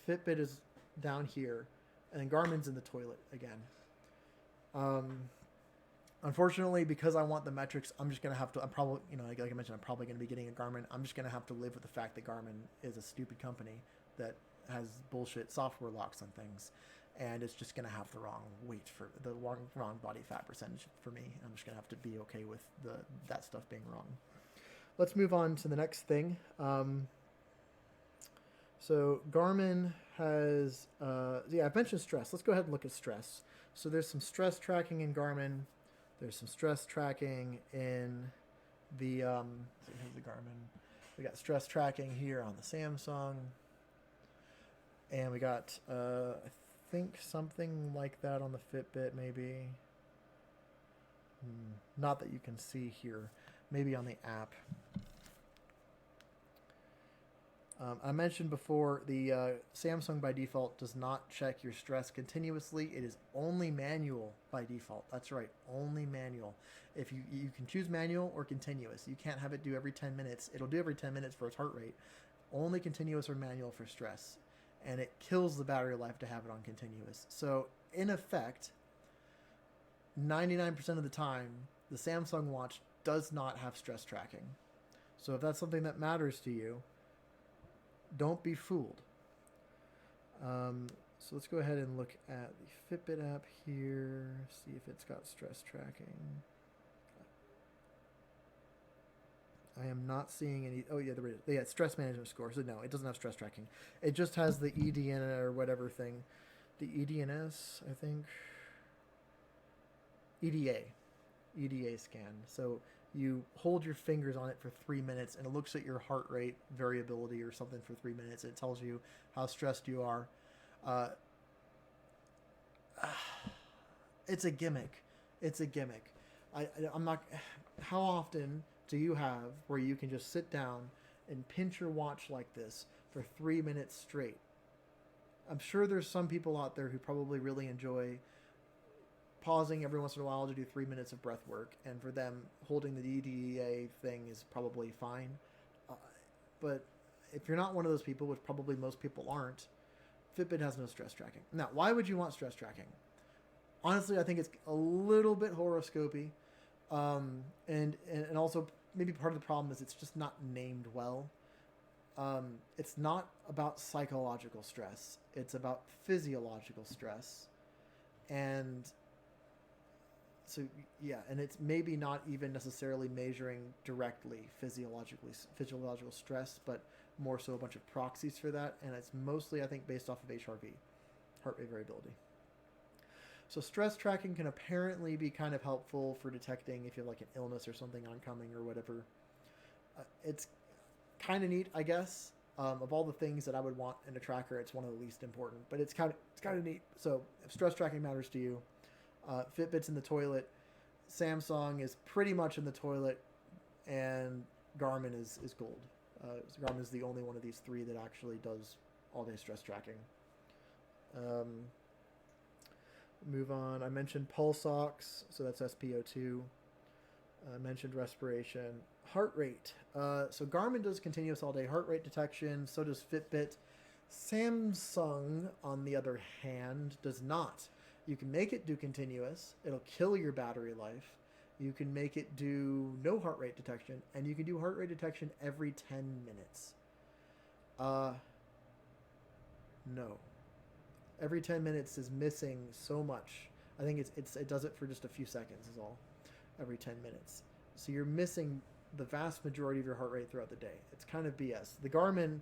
S1: Fitbit is down here, and Garmin's in the toilet again. Unfortunately, because I want the metrics, I'm just going to have to, I'm probably going to be getting a Garmin. I'm just going to have to live with the fact that Garmin is a stupid company that has bullshit software locks on things. And it's just going to have the wrong weight for the wrong body fat percentage for me. I'm just going to have to be okay with that stuff being wrong. Let's move on to the next thing. So Garmin has, I mentioned stress. Let's go ahead and look at stress. So there's some stress tracking in Garmin. There's some stress tracking in the, here's the Garmin. We got stress tracking here on the Samsung. And we got, I think something like that on the Fitbit, maybe. Not that you can see here. Maybe on the app. I mentioned before the Samsung by default does not check your stress continuously. It is only manual by default. That's right, only manual. If you can choose manual or continuous. You can't have it do every 10 minutes. It'll do every 10 minutes for its heart rate. Only continuous or manual for stress. And it kills the battery life to have it on continuous. So in effect, 99% of the time, the Samsung watch does not have stress tracking. So if that's something that matters to you, don't be fooled. So let's go ahead and look at the Fitbit app here, see if it's got stress tracking. I am not seeing any. Oh, yeah, there is. Yeah, stress management score. So, no, it doesn't have stress tracking. It just has the EDN or whatever thing. The EDNS, I think. EDA scan. So, you hold your fingers on it for 3 minutes and it looks at your heart rate variability or something for 3 minutes. It tells you how stressed you are. It's a gimmick. I'm not. How often do you have where you can just sit down and pinch your watch like this for 3 minutes straight? I'm sure there's some people out there who probably really enjoy pausing every once in a while to do 3 minutes of breath work, and for them, holding the EDA thing is probably fine. But if you're not one of those people, which probably most people aren't, Fitbit has no stress tracking. Now, why would you want stress tracking? Honestly, I think it's a little bit horoscopy, and also maybe part of the problem is it's just not named well. It's not about psychological stress. It's about physiological stress. And so, yeah, and it's maybe not even necessarily measuring directly physiological stress, but more so a bunch of proxies for that. And it's mostly, I think, based off of HRV, heart rate variability. So stress tracking can apparently be kind of helpful for detecting if you have like an illness or something oncoming or whatever. It's kind of neat, I guess. Of all the things that I would want in a tracker, it's one of the least important, but it's kind of neat. So if stress tracking matters to you, Fitbit's in the toilet, Samsung is pretty much in the toilet, and Garmin is gold. Garmin is the only one of these three that actually does all-day stress tracking. Move on. I mentioned pulse ox, so that's SpO2. I mentioned respiration. Heart rate. So Garmin does continuous all-day heart rate detection. So does Fitbit. Samsung, on the other hand, does not. You can make it do continuous. It'll kill your battery life. You can make it do no heart rate detection, and you can do heart rate detection every 10 minutes. No. Every 10 minutes is missing so much. I think it does it for just a few seconds is all. Every 10 minutes. So you're missing the vast majority of your heart rate throughout the day. It's kind of BS. The Garmin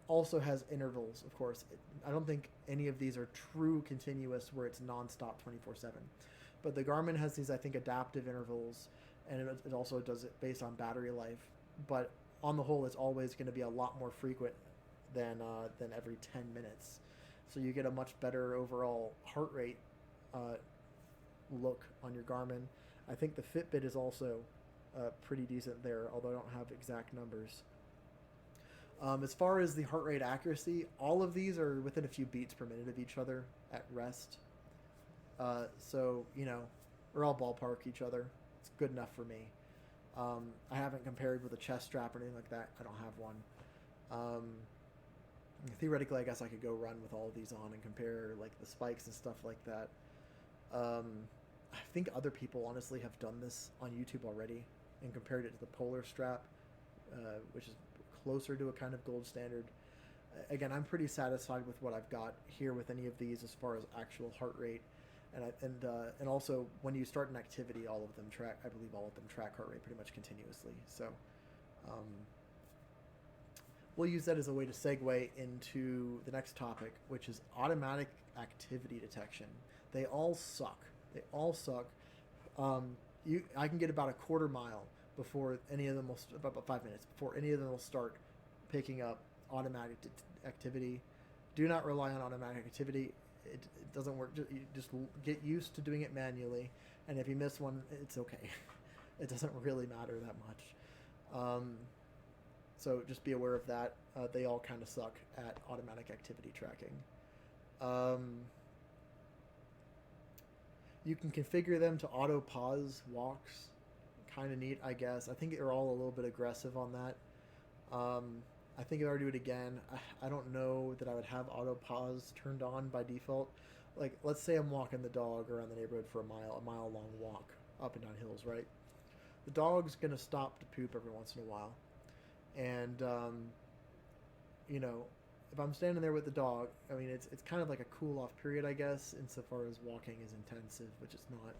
S1: also has intervals, of course. I don't think any of these are true continuous where it's nonstop 24/7. But the Garmin has these, I think, adaptive intervals, and it also does it based on battery life. But on the whole, it's always going to be a lot more frequent than every 10 minutes. So you get a much better overall heart rate look on your Garmin. I think the Fitbit is also pretty decent there, although I don't have exact numbers. As far as the heart rate accuracy, all of these are within a few beats per minute of each other at rest. So, we're all ballpark each other. It's good enough for me. I haven't compared with a chest strap or anything like that. I don't have one. Theoretically, I guess I could go run with all of these on and compare like the spikes and stuff like that. I think other people honestly have done this on YouTube already and compared it to the Polar strap, which is closer to a kind of gold standard. Again, I'm pretty satisfied with what I've got here with any of these as far as actual heart rate, and also when you start an activity, all of them track. I believe all of them track heart rate pretty much continuously. So we'll use that as a way to segue into the next topic, which is automatic activity detection. They all suck. I can get about a quarter mile before any of them will, about 5 minutes before any of them will start picking up automatic activity. Do not rely on automatic activity. It doesn't work. You just get used to doing it manually, and if you miss one, it's okay. It doesn't really matter that much. So just be aware of that. They all kind of suck at automatic activity tracking. You can configure them to auto pause walks. Kind of neat, I guess. I think they're all a little bit aggressive on that. I think if I were to do it again, I don't know that I would have auto pause turned on by default. Like, let's say I'm walking the dog around the neighborhood for a mile long walk up and down hills, right? The dog's gonna stop to poop every once in a while, and you know, if I'm standing there with the dog, I mean, it's kind of like a cool off period, I guess, insofar as walking is intensive, which it's not,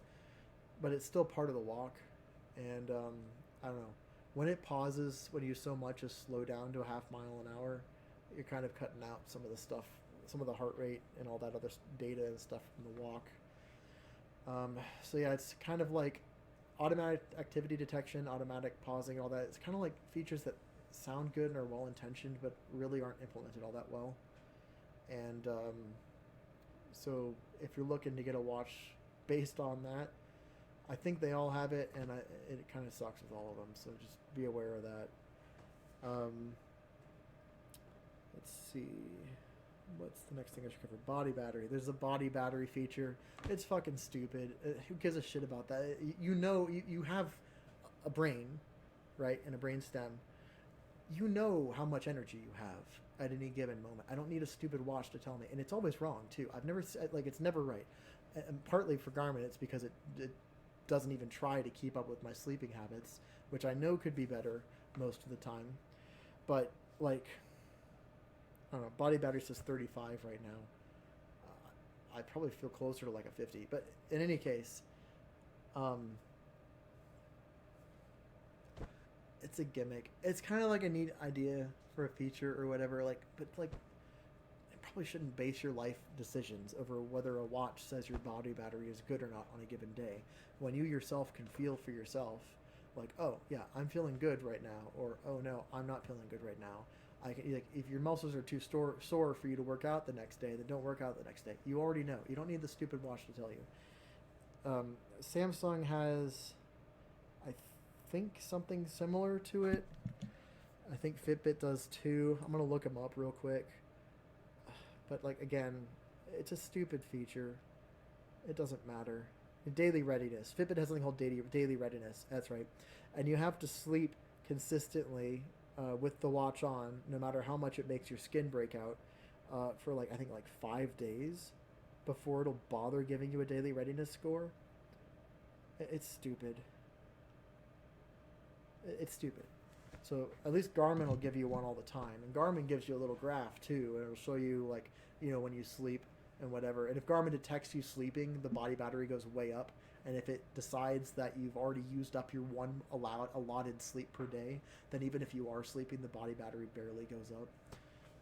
S1: but it's still part of the walk, and I don't know. When it pauses, when you so much as slow down to a half mile an hour, you're kind of cutting out some of the stuff, some of the heart rate and all that other data and stuff from the walk. So yeah, it's kind of like automatic activity detection, automatic pausing, all that. It's kind of like features that sound good and are well intentioned, but really aren't implemented all that well. And so if you're looking to get a watch based on that, I think they all have it, and it kind of sucks with all of them. So just be aware of that. Let's see. What's the next thing I should cover? Body battery. There's a body battery feature. It's fucking stupid. Who gives a shit about that? You know, you have a brain, right, and a brain stem. You know how much energy you have at any given moment. I don't need a stupid watch to tell me, and it's always wrong too. I've never like it's never right. And partly for Garmin, it's because it doesn't even try to keep up with my sleeping habits, which I know could be better most of the time. But like, I don't know, body battery says 35 right now. I probably feel closer to like a 50. But in any case, it's a gimmick. It's kind of like a neat idea for a feature or whatever. Like, but like, you probably shouldn't base your life decisions over whether a watch says your body battery is good or not on a given day, when you yourself can feel for yourself, like, oh yeah, I'm feeling good right now, or oh no, I'm not feeling good right now. Like, if your muscles are too sore for you to work out the next day, then don't work out the next day. You already know. You don't need the stupid watch to tell you. Samsung has, I think, something similar to it. I think Fitbit does too. I'm going to look them up real quick. But, like, again, it's a stupid feature. It doesn't matter. Daily readiness. Fitbit has something called daily readiness. That's right. And you have to sleep consistently with the watch on, no matter how much it makes your skin break out, for like, I think like 5 days before it'll bother giving you a daily readiness score. It's stupid. It's stupid. So at least Garmin will give you one all the time, and Garmin gives you a little graph too, and it'll show you, like, you know, when you sleep and whatever. And if Garmin detects you sleeping, the body battery goes way up. And if it decides that you've already used up your one allotted sleep per day, then even if you are sleeping, the body battery barely goes up.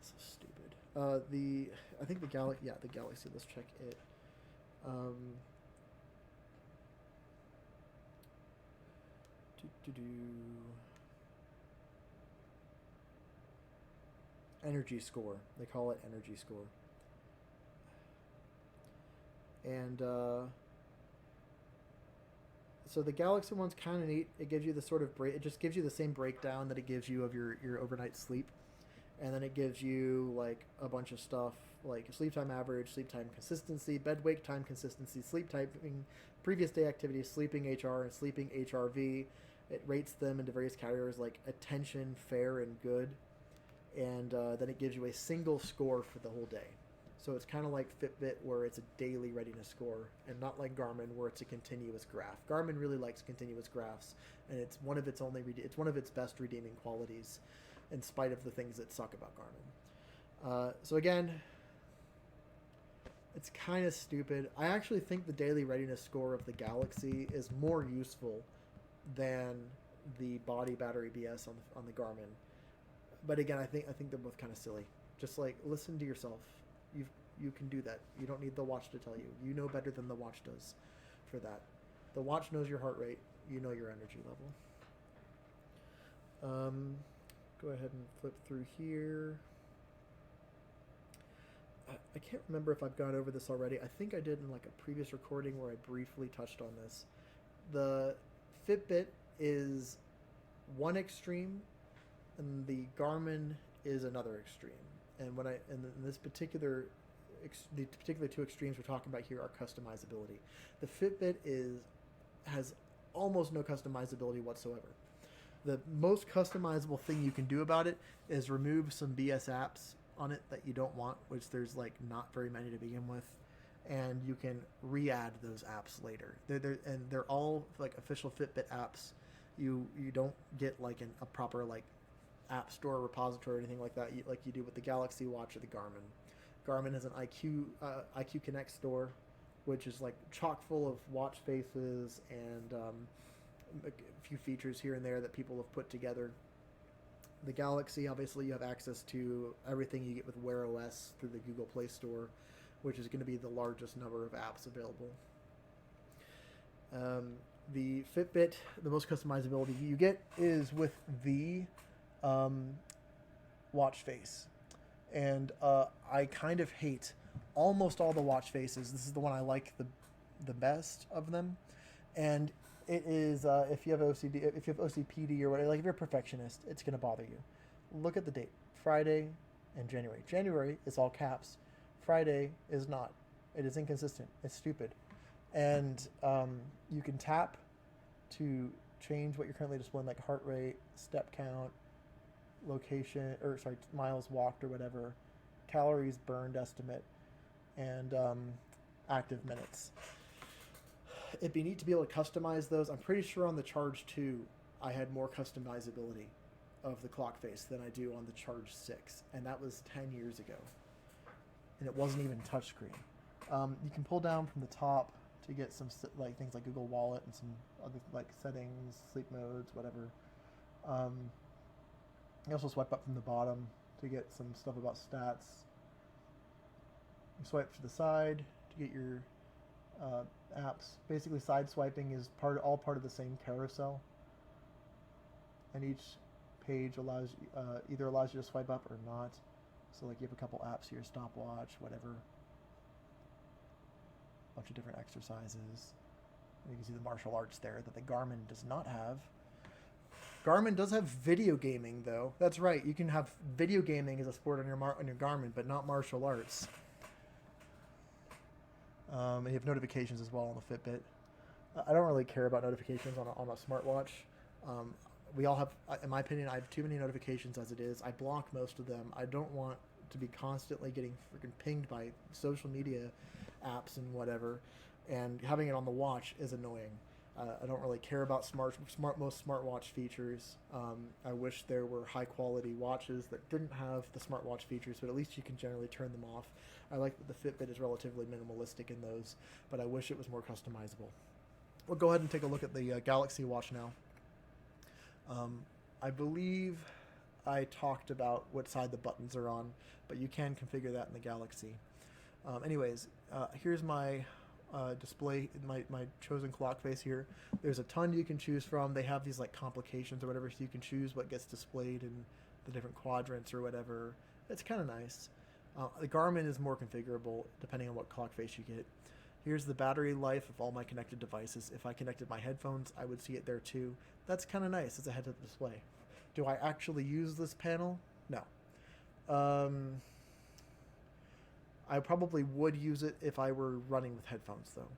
S1: So stupid. I think the Galaxy. Yeah, the Galaxy. Let's check it. Energy score. They call it energy score. And so the Galaxy one's kind of neat. It gives you the sort of it just gives you the same breakdown that it gives you of your overnight sleep, and then it gives you like a bunch of stuff like sleep time average, sleep time consistency, bed wake time consistency, sleep typing, previous day activities, sleeping HR, and sleeping HRV. It rates them into various categories like attention, fair, and good, and then it gives you a single score for the whole day. So it's kind of like Fitbit, where it's a daily readiness score, and not like Garmin, where it's a continuous graph. Garmin really likes continuous graphs, and it's one of its best redeeming qualities, in spite of the things that suck about Garmin. So again, it's kind of stupid. I actually think the daily readiness score of the Galaxy is more useful than the body battery BS on the Garmin. But again, I think they're both kind of silly. Just like, listen to yourself. You can do that. You don't need the watch to tell you. You know better than the watch does for that. The watch knows your heart rate. You know your energy level. Go ahead and flip through here. I can't remember if I've gone over this already. I think I did in like a previous recording where I briefly touched on this. The Fitbit is one extreme and the Garmin is another extreme. And when in this particular the particular two extremes we're talking about here are customizability. The Fitbit has almost no customizability whatsoever. The most customizable thing you can do about it is remove some BS apps on it that you don't want, which there's like not very many to begin with, and you can re-add those apps later. They're all like official Fitbit apps. You don't get like a proper like app store repository or anything like that, like you do with the Galaxy Watch or the Garmin. Garmin has an IQ Connect store, which is like chock full of watch faces and a few features here and there that people have put together. The Galaxy, obviously, you have access to everything you get with Wear OS through the Google Play Store, which is going to be the largest number of apps available. The Fitbit, the most customizability you get is with the watch face. And I kind of hate almost all the watch faces. This is the one I like the best of them. And it is, if you have OCD, if you have OCPD or whatever, like if you're a perfectionist, it's going to bother you. Look at the date, Friday and January. January is all caps. Friday is not. It is inconsistent. It's stupid. And you can tap to change what you're currently displaying, like heart rate, step count, location, or sorry, miles walked or whatever, calories burned estimate, and active minutes. It'd be neat to be able to customize those. I'm pretty sure on the Charge 2, I had more customizability of the clock face than I do on the Charge 6, and that was 10 years ago. And it wasn't even touchscreen. You can pull down from the top to get some like things like Google Wallet and some other like settings, sleep modes, whatever. You also swipe up from the bottom to get some stuff about stats. You swipe to the side to get your apps. Basically, side swiping is all part of the same carousel, and each page either allows you to swipe up or not. So, like, you have a couple apps here: stopwatch, whatever, a bunch of different exercises. You can see the martial arts there that the Garmin does not have. Garmin does have video gaming, though. That's right. You can have video gaming as a sport on your Garmin, but not martial arts. And you have notifications as well on the Fitbit. I don't really care about notifications on a smartwatch. We all have, in my opinion, I have too many notifications as it is. I block most of them. I don't want to be constantly getting freaking pinged by social media apps and whatever. And having it on the watch is annoying. I don't really care about most smartwatch features. I wish there were high quality watches that didn't have the smartwatch features, but at least you can generally turn them off. I like that the Fitbit is relatively minimalistic in those, but I wish it was more customizable. We'll go ahead and take a look at the Galaxy Watch now. I believe I talked about what side the buttons are on, but you can configure that in the Galaxy. Anyways, here's my display, my chosen clock face here. There's a ton you can choose from. They have these like complications or whatever, so you can choose what gets displayed in the different quadrants or whatever. It's kind of nice. The Garmin is more configurable depending on what clock face you get. Here's the battery life of all my connected devices. If I connected my headphones, I would see it there too. That's kind of nice as a heads-up display. Do I actually use this panel? No. I probably would use it if I were running with headphones, though.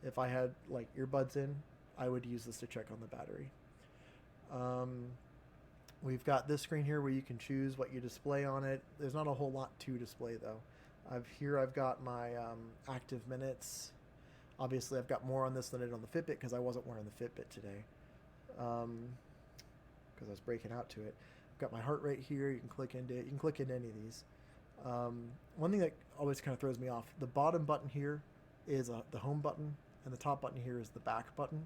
S1: If I had like earbuds in, I would use this to check on the battery. We've got this screen here where you can choose what you display on it. There's not a whole lot to display, though. I've got my active minutes. Obviously, I've got more on this than I did on the Fitbit because I wasn't wearing the Fitbit today. Because I was breaking out to it. I've got my heart rate here. You can click into it. You can click into any of these. One thing that always kind of throws me off, the bottom button here is the home button, and the top button here is the back button.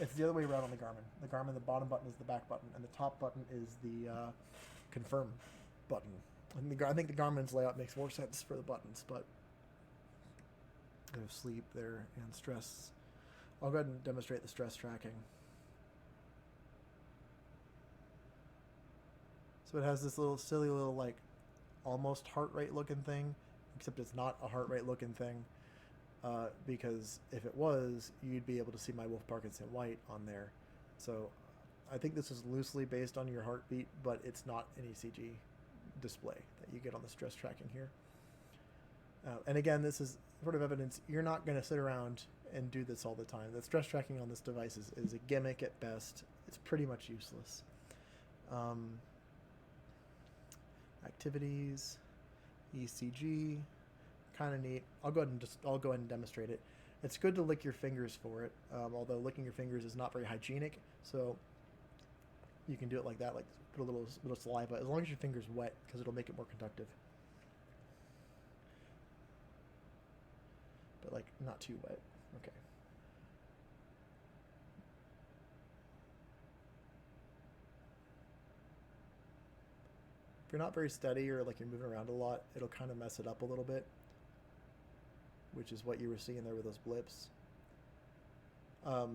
S1: It's the other way around on the Garmin. The Garmin, the bottom button is the back button, and the top button is the confirm button. I think the Garmin's layout makes more sense for the buttons, but there's sleep there and stress. I'll go ahead and demonstrate the stress tracking. So it has this little silly little like almost heart rate looking thing, except it's not a heart rate looking thing, because if it was, you'd be able to see my Wolf Parkinson White on there. So I think this is loosely based on your heartbeat, but it's not an ECG display that you get on the stress tracking here. And again, this is sort of evidence you're not going to sit around and do this all the time. The stress tracking on this device is a gimmick at best. It's pretty much useless. Activities, ECG, kind of neat. I'll go ahead and demonstrate it. It's good to lick your fingers for it, although licking your fingers is not very hygienic. So you can do it like that, like put a little saliva, as long as your finger's wet, because it'll make it more conductive. But like not too wet. Okay. If you're not very steady or like you're moving around a lot, it'll kind of mess it up a little bit, which is what you were seeing there with those blips. I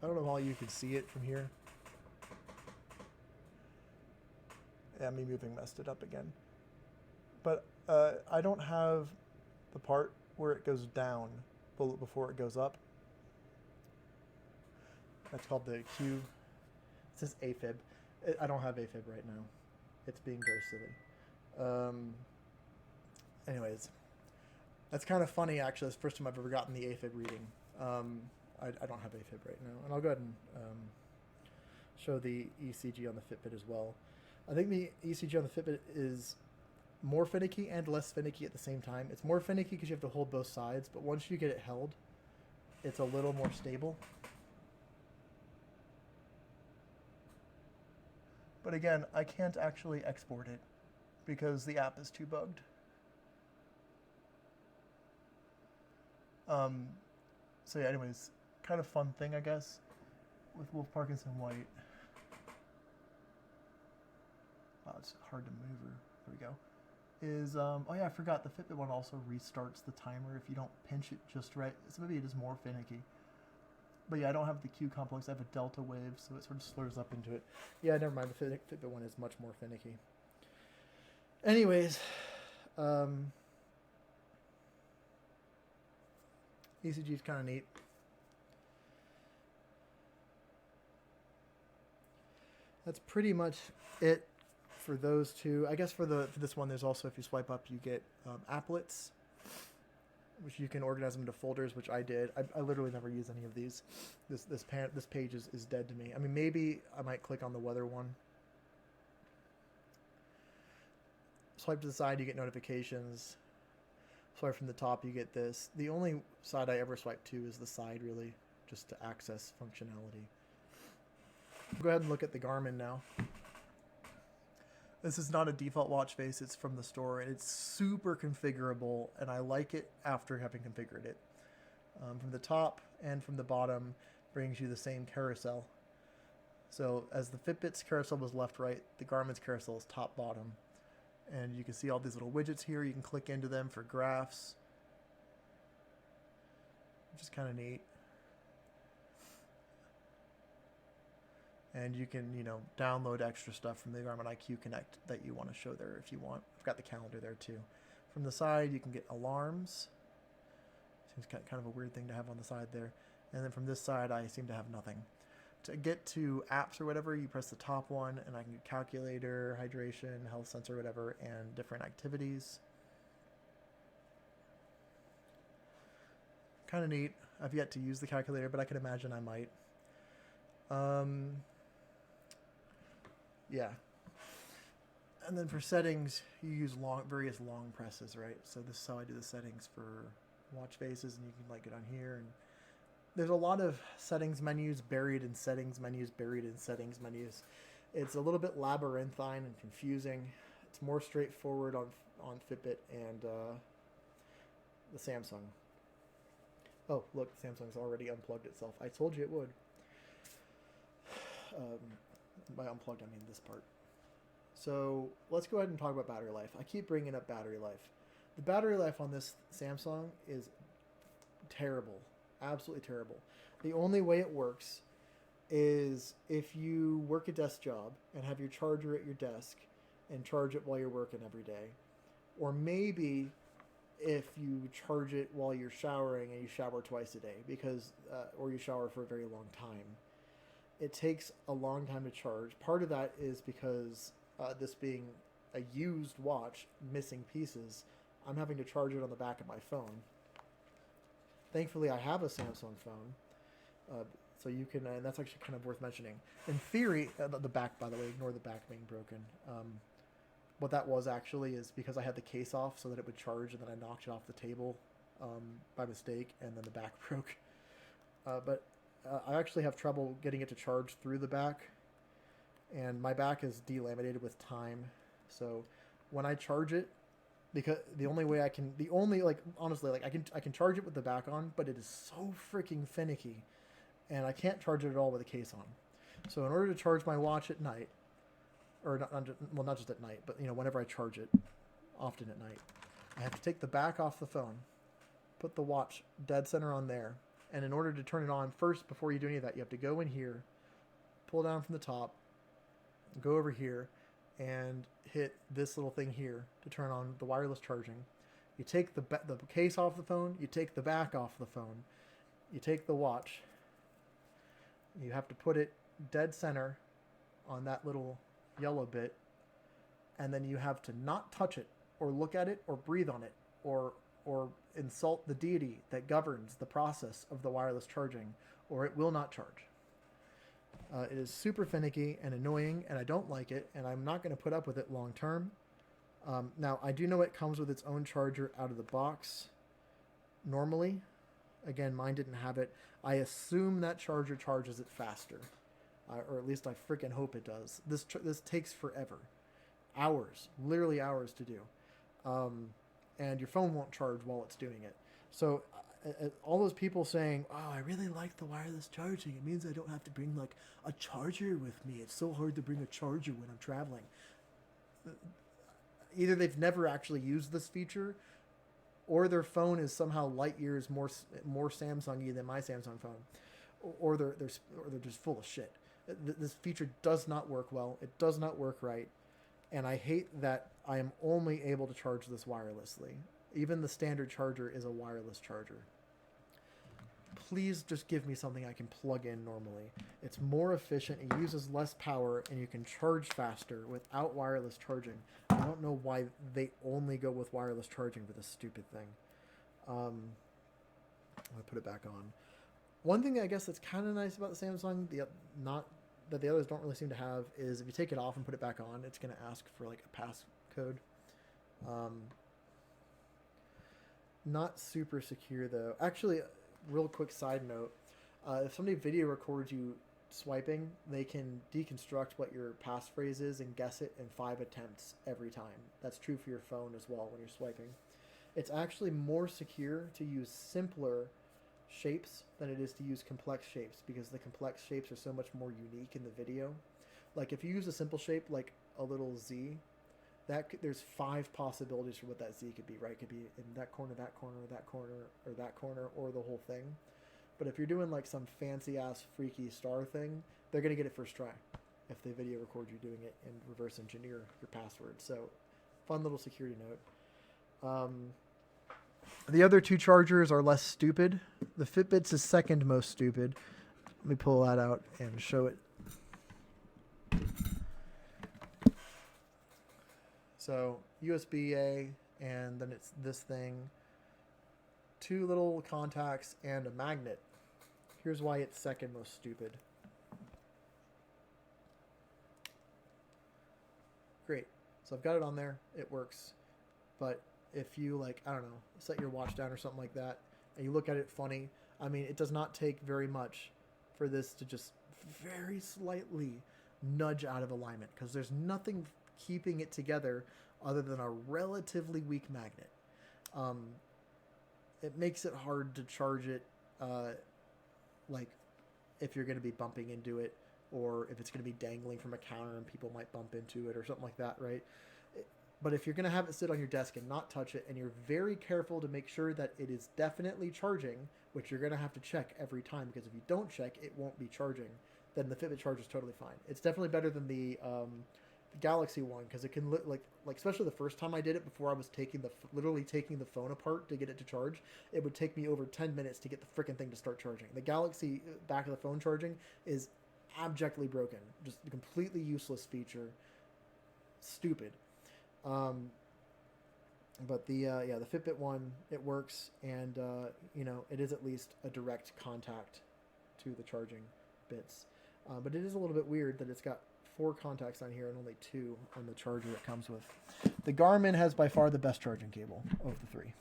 S1: don't know how you can see it from here. Yeah, me moving messed it up again. But I don't have the part where it goes down before it goes up. That's called the Q. It says AFib. I don't have AFib right now. It's being very silly. Anyways, that's kind of funny, actually. It's the first time I've ever gotten the AFib reading. I don't have AFib right now. And I'll go ahead and show the ECG on the Fitbit as well. I think the ECG on the Fitbit is more finicky and less finicky at the same time. It's more finicky because you have to hold both sides, but once you get it held, it's a little more stable. But again, I can't actually export it because the app is too bugged. So yeah, anyways, kind of fun thing, I guess, with Wolf Parkinson White. Wow, it's hard to maneuver. There we go. Is, oh yeah, I forgot, the Fitbit one also restarts the timer if you don't pinch it just right. So maybe it is more finicky. But yeah, I don't have the Q complex. I have a delta wave, so it sort of slurs up into it. Yeah, never mind. The Fitbit one is much more finicky. Anyways, ECG is kind of neat. That's pretty much it for those two. I guess for this one, there's also, if you swipe up, you get applets, which you can organize them into folders, which I did. I literally never use any of these. This page is dead to me. I mean, maybe I might click on the weather one. Swipe to the side, you get notifications. Swipe from the top, you get this. The only side I ever swipe to is the side, really, just to access functionality. Go ahead and look at the Garmin now. This is not a default watch face, it's from the store, and it's super configurable, and I like it after having configured it. From the top and from the bottom brings you the same carousel. So as the Fitbit's carousel was left-right, the Garmin's carousel is top-bottom. And you can see all these little widgets here. You can click into them for graphs, which is kind of neat. And you can, download extra stuff from the Garmin IQ Connect that you want to show there if you want. I've got the calendar there too. From the side, you can get alarms. Seems kind of a weird thing to have on the side there. And then from this side, I seem to have nothing. To get to apps or whatever, you press the top one, and I can get calculator, hydration, health sensor, whatever, and different activities. Kind of neat. I've yet to use the calculator, but I can imagine I might. Yeah. And then for settings, you use various long presses, right? So this is how I do the settings for watch faces, and you can get on here. And there's a lot of settings menus buried in settings menus buried in settings menus. It's a little bit labyrinthine and confusing. It's more straightforward on Fitbit and the Samsung. Oh, look, Samsung's already unplugged itself. I told you it would. By unplugged, I mean this part. So let's go ahead and talk about battery life. I keep bringing up battery life. The battery life on this Samsung is terrible. Absolutely terrible. The only way it works is if you work a desk job and have your charger at your desk and charge it while you're working every day. Or maybe if you charge it while you're showering and you shower twice a day, because or you shower for a very long time. it takes a long time to charge. Part of that is because this being a used watch, missing pieces, I'm having to charge it on the back of my phone. Thankfully, I have a Samsung phone, so you can, and that's actually kind of worth mentioning. In theory, the back, by the way, ignore the back being broken. What that was actually is because I had the case off so that it would charge, and then I knocked it off the table by mistake, and then the back broke. But I actually have trouble getting it to charge through the back, and my back is delaminated with time. So when I charge it, because honestly, like I can charge it with the back on, but it is so freaking finicky, and I can't charge it at all with a case on. So in order to charge my watch at night, or not just at night, but whenever I charge it, often at night, I have to take the back off the phone, put the watch dead center on there, and in order to turn it on, first, before you do any of that, you have to go in here, pull down from the top, go over here, and hit this little thing here to turn on the wireless charging. You take the case off the phone, you take the back off the phone, you take the watch, you have to put it dead center on that little yellow bit, and then you have to not touch it or look at it or breathe on it or insult the deity that governs the process of the wireless charging, or it will not charge. It is super finicky and annoying, and I don't like it, and I'm not going to put up with it long term. Now, I do know it comes with its own charger out of the box normally. Again, mine didn't have it. I assume that charger charges it faster, or at least I freaking hope it does. This takes forever. Hours, literally hours to do. And your phone won't charge while it's doing it. So all those people saying, oh, I really like the wireless charging. It means I don't have to bring like a charger with me. It's so hard to bring a charger when I'm traveling. Either they've never actually used this feature, or their phone is somehow light years more Samsung-y than my Samsung phone, or they're just full of shit. This feature does not work well. It does not work right. And I hate that I am only able to charge this wirelessly. Even the standard charger is a wireless charger. Please just give me something I can plug in normally. It's more efficient, it uses less power, and you can charge faster without wireless charging. I don't know why they only go with wireless charging for this stupid thing. I'll put it back on. One thing I guess that's kind of nice about the Samsung, that the others don't really seem to have, is if you take it off and put it back on, it's going to ask for like a passcode. Not super secure though. Actually, real quick side note, if somebody video records you swiping, they can deconstruct what your passphrase is and guess it in 5 attempts every time. That's true for your phone as well when you're swiping. It's actually more secure to use simpler shapes than it is to use complex shapes, because the complex shapes are so much more unique in the video. Like if you use a simple shape like a little Z, there's 5 possibilities for what that Z could be, right? It could be in that corner, that corner, that corner, or that corner, or the whole thing. But if you're doing like some fancy ass freaky star thing, they're gonna get it first try if they video record you doing it and reverse engineer your password. So fun little security note. The other 2 chargers are less stupid. The Fitbit's is second most stupid. Let me pull that out and show it. So USB-A, and then it's this thing, 2 little contacts, and a magnet. Here's why it's second most stupid. Great. So I've got it on there. It works. But if you, like, I don't know, set your watch down or something like that, and you look at it funny, I mean, it does not take very much for this to just very slightly nudge out of alignment, because there's nothing keeping it together other than a relatively weak magnet. It makes it hard to charge it, like if you're going to be bumping into it, or if it's going to be dangling from a counter and people might bump into it or something like that, right? But if you're going to have it sit on your desk and not touch it, and you're very careful to make sure that it is definitely charging, which you're going to have to check every time, because if you don't check, it won't be charging, then the Fitbit Charge is totally fine. It's definitely better than the Galaxy one, because it can like especially the first time I did it, before I was literally taking the phone apart to get it to charge, it would take me over 10 minutes to get the freaking thing to start charging. The Galaxy back of the phone charging is abjectly broken, just a completely useless feature. Stupid. But the Fitbit one, it works, and it is at least a direct contact to the charging bits. But it is a little bit weird that it's got 4 contacts on here and only 2 on the charger it comes with. The Garmin has by far the best charging cable of the 3.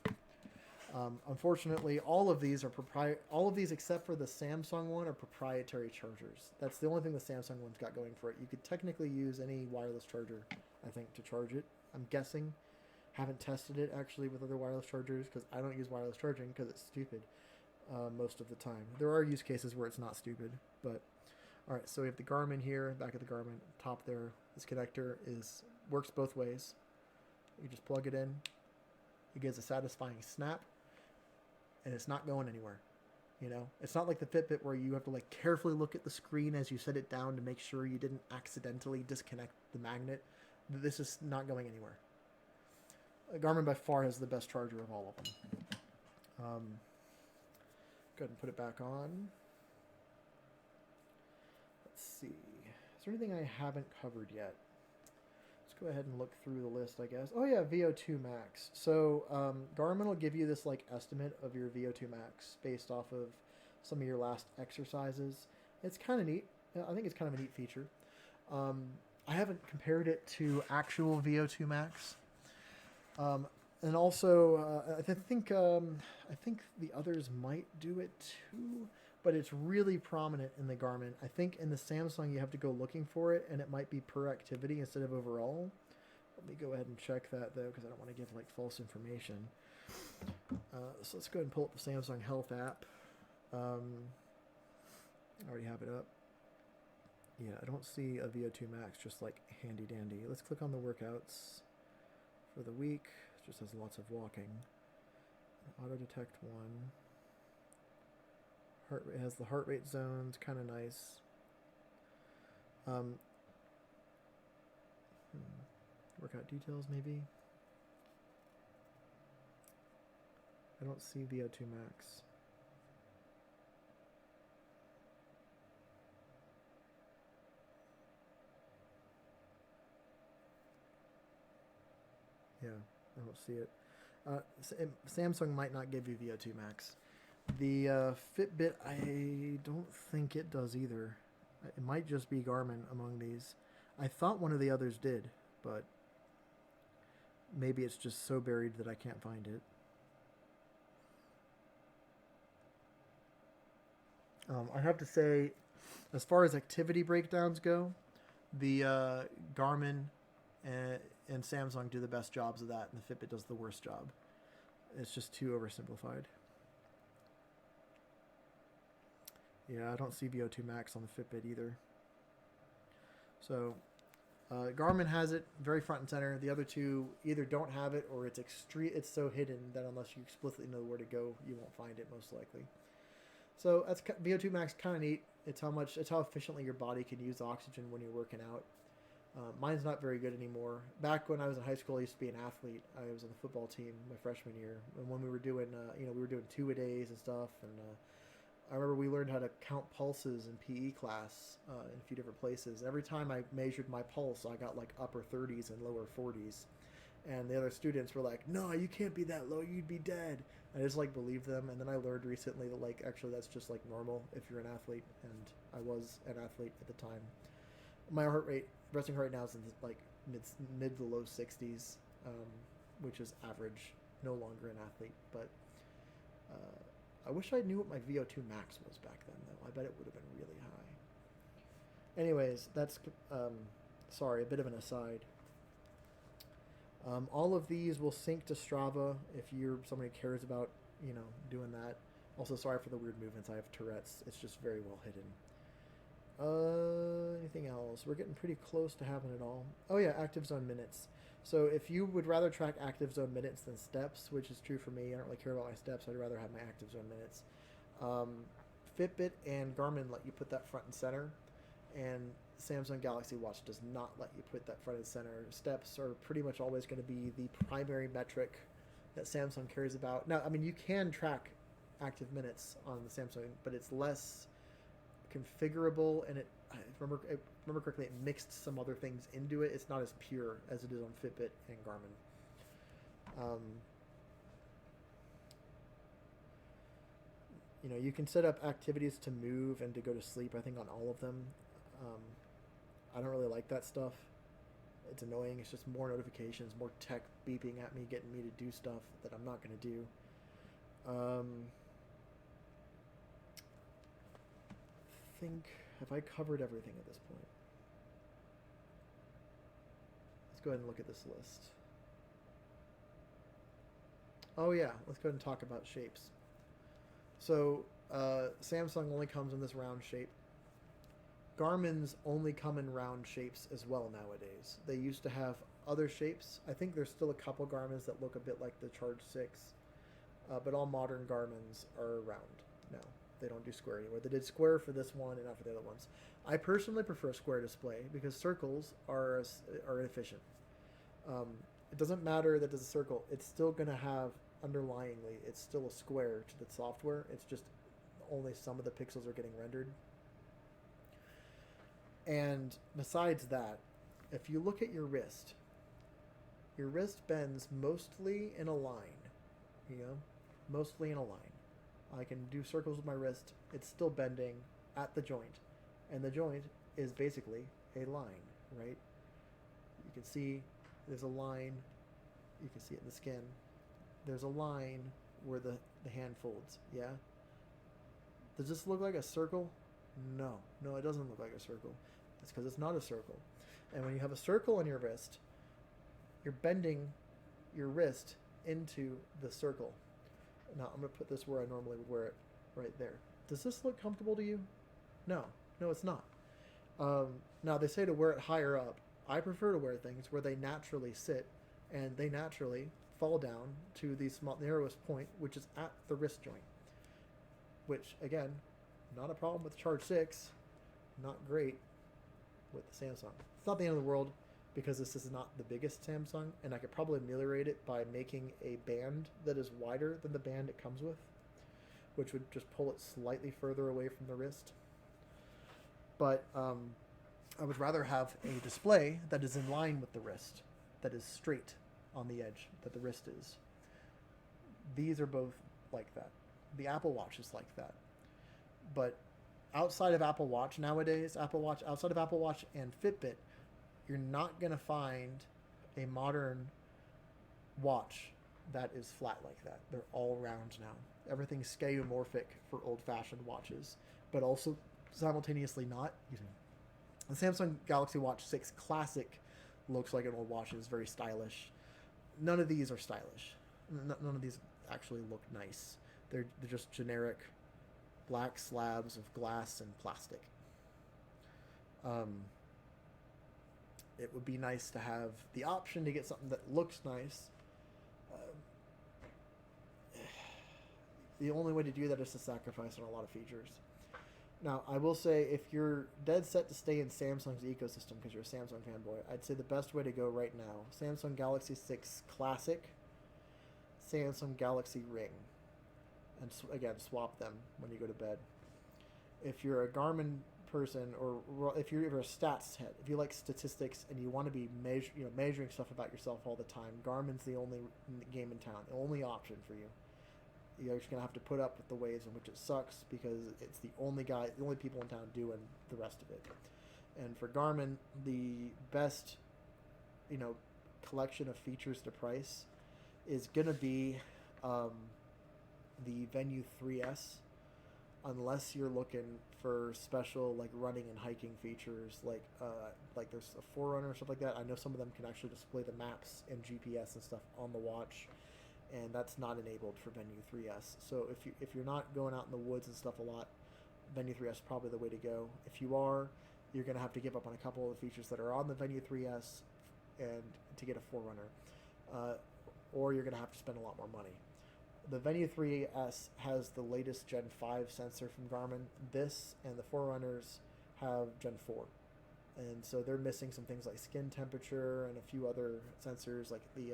S1: Unfortunately, all of these except for the Samsung one are proprietary chargers. That's the only thing the Samsung one's got going for it. You could technically use any wireless charger, I think, to charge it. I'm guessing. Haven't tested it actually with other wireless chargers because I don't use wireless charging because it's stupid most of the time. There are use cases where it's not stupid, but all right. So we have the Garmin here, back of the Garmin, top there. This connector works both ways. You just plug it in. It gives a satisfying snap, and it's not going anywhere. It's not like the Fitbit where you have to like carefully look at the screen as you set it down to make sure you didn't accidentally disconnect the magnet. This is not going anywhere. Garmin by far has the best charger of all of them. Go ahead and put it back on. Let's see. Is there anything I haven't covered yet? Let's go ahead and look through the list, I guess. Oh yeah, VO2 Max. So Garmin will give you this like estimate of your VO2 Max based off of some of your last exercises. It's kind of neat. I think it's kind of a neat feature. I haven't compared it to actual VO2 Max. And also, I think the others might do it too, but it's really prominent in the Garmin. I think in the Samsung you have to go looking for it, and it might be per activity instead of overall. Let me go ahead and check that though, because I don't want to give like false information. So let's go ahead and pull up the Samsung Health app. I already have it up. Yeah, I don't see a VO2 Max just like handy dandy. Let's click on the workouts for the week. It just has lots of walking. Auto detect one. Heart rate has the heart rate zones, kind of nice. Workout details maybe. I don't see VO2 Max. Yeah, I don't see it. Samsung might not give you VO2 Max. The Fitbit, I don't think it does either. It might just be Garmin among these. I thought one of the others did, but maybe it's just so buried that I can't find it. I have to say, as far as activity breakdowns go, the Garmin and Samsung do the best jobs of that, and the Fitbit does the worst job. It's just too oversimplified. Yeah, I don't see VO2 Max on the Fitbit either. So, Garmin has it very front and center. The other two either don't have it, or it's it's so hidden that unless you explicitly know where to go, you won't find it most likely. So that's VO2 Max, kind of neat. It's how efficiently your body can use oxygen when you're working out. Mine's not very good anymore. Back when I was in high school, I used to be an athlete. I was on the football team my freshman year, and when we were doing, we were doing 2-a-days and stuff. And I remember we learned how to count pulses in PE class in a few different places. Every time I measured my pulse, I got like upper 30s and lower 40s. And the other students were like, "No, you can't be that low. You'd be dead." I just like believed them. And then I learned recently that like actually that's just like normal if you're an athlete, and I was an athlete at the time. My resting heart rate now is in like mid to low 60s, which is average. No longer an athlete, but I wish I knew what my VO2 max was back then, though. I bet it would have been really high. Anyways, that's sorry, a bit of an aside. All of these will sync to Strava if you're somebody who cares about doing that. Also, sorry for the weird movements. I have Tourette's. It's just very well hidden. Anything else? We're getting pretty close to having it all. Oh yeah, active zone minutes. So if you would rather track active zone minutes than steps, which is true for me, I don't really care about my steps. I'd rather have my active zone minutes. Fitbit and Garmin let you put that front and center, and Samsung Galaxy Watch does not let you put that front and center. Steps are pretty much always going to be the primary metric that Samsung cares about. Now, I mean, you can track active minutes on the Samsung, but it's less configurable, and I remember correctly, it mixed some other things into it. It's not as pure as it is on Fitbit and Garmin. You can set up activities to move and to go to sleep, I think, on all of them. I don't really like that stuff. It's annoying. It's just more notifications, more tech beeping at me, getting me to do stuff that I'm not going to do. Have I covered everything at this point? Let's go ahead and look at this list. Oh yeah, let's go ahead and talk about shapes. So Samsung only comes in this round shape. Garmin's only come in round shapes as well nowadays. They used to have other shapes. I think there's still a couple Garmin's that look a bit like the Charge 6, but all modern Garmin's are round now. They don't do square anymore. They did square for this one and not for the other ones. I personally prefer square display because circles are inefficient. It doesn't matter that it's a circle. It's still going to have, underlyingly, it's still a square to the software. It's just only some of the pixels are getting rendered. And besides that, if you look at your wrist bends mostly in a line, mostly in a line. I can do circles with my wrist. It's still bending at the joint. And the joint is basically a line, right? You can see there's a line. You can see it in the skin. There's a line where the hand folds, yeah? Does this look like a circle? No, it doesn't look like a circle. It's because it's not a circle. And when you have a circle on your wrist, you're bending your wrist into the circle. Now, I'm going to put this where I normally would wear it, right there. Does this look comfortable to you? No, it's not. Now, they say to wear it higher up. I prefer to wear things where they naturally sit and they naturally fall down to the narrowest point, which is at the wrist joint. Which, again, not a problem with the Charge 6. Not great with the Samsung. It's not the end of the world because this is not the biggest Samsung, and I could probably ameliorate it by making a band that is wider than the band it comes with, which would just pull it slightly further away from the wrist. But I would rather have a display that is in line with the wrist, that is straight on the edge, that the wrist is. These are both like that. The Apple Watch is like that. But outside of Apple Watch nowadays, outside of Apple Watch and Fitbit, you're not going to find a modern watch that is flat like that. They're all round now. Everything's skeuomorphic for old-fashioned watches, but also simultaneously not. The Samsung Galaxy Watch 6 Classic looks like an old watch. It's very stylish. None of these are stylish. None of these actually look nice. They're just generic black slabs of glass and plastic. It would be nice to have the option to get something that looks nice. The only way to do that is to sacrifice on a lot of features. Now, I will say, if you're dead set to stay in Samsung's ecosystem because you're a Samsung fanboy, I'd say the best way to go right now, Samsung Galaxy 6 Classic, Samsung Galaxy Ring. And again, swap them when you go to bed. If you're a Garmin person, or if you're a stats head, if you like statistics and you want to be measuring stuff about yourself all the time, Garmin's the only game in town, the only option for you. You're just gonna have to put up with the ways in which it sucks because it's the only people in town doing the rest of it. And for Garmin, the best, collection of features to price is gonna be the Venu 3S, unless you're looking for special like running and hiking features, like there's a Forerunner or stuff like that. I know some of them can actually display the maps and GPS and stuff on the watch, and that's not enabled for Venu 3S. So if you're not going out in the woods and stuff a lot, Venu 3S is probably the way to go. If you are, you're going to have to give up on a couple of the features that are on the Venu 3S and to get a Forerunner, or you're going to have to spend a lot more money. The Venu 3S has the latest Gen 5 sensor from Garmin. This and the Forerunners have Gen 4. And so they're missing some things like skin temperature and a few other sensors, like the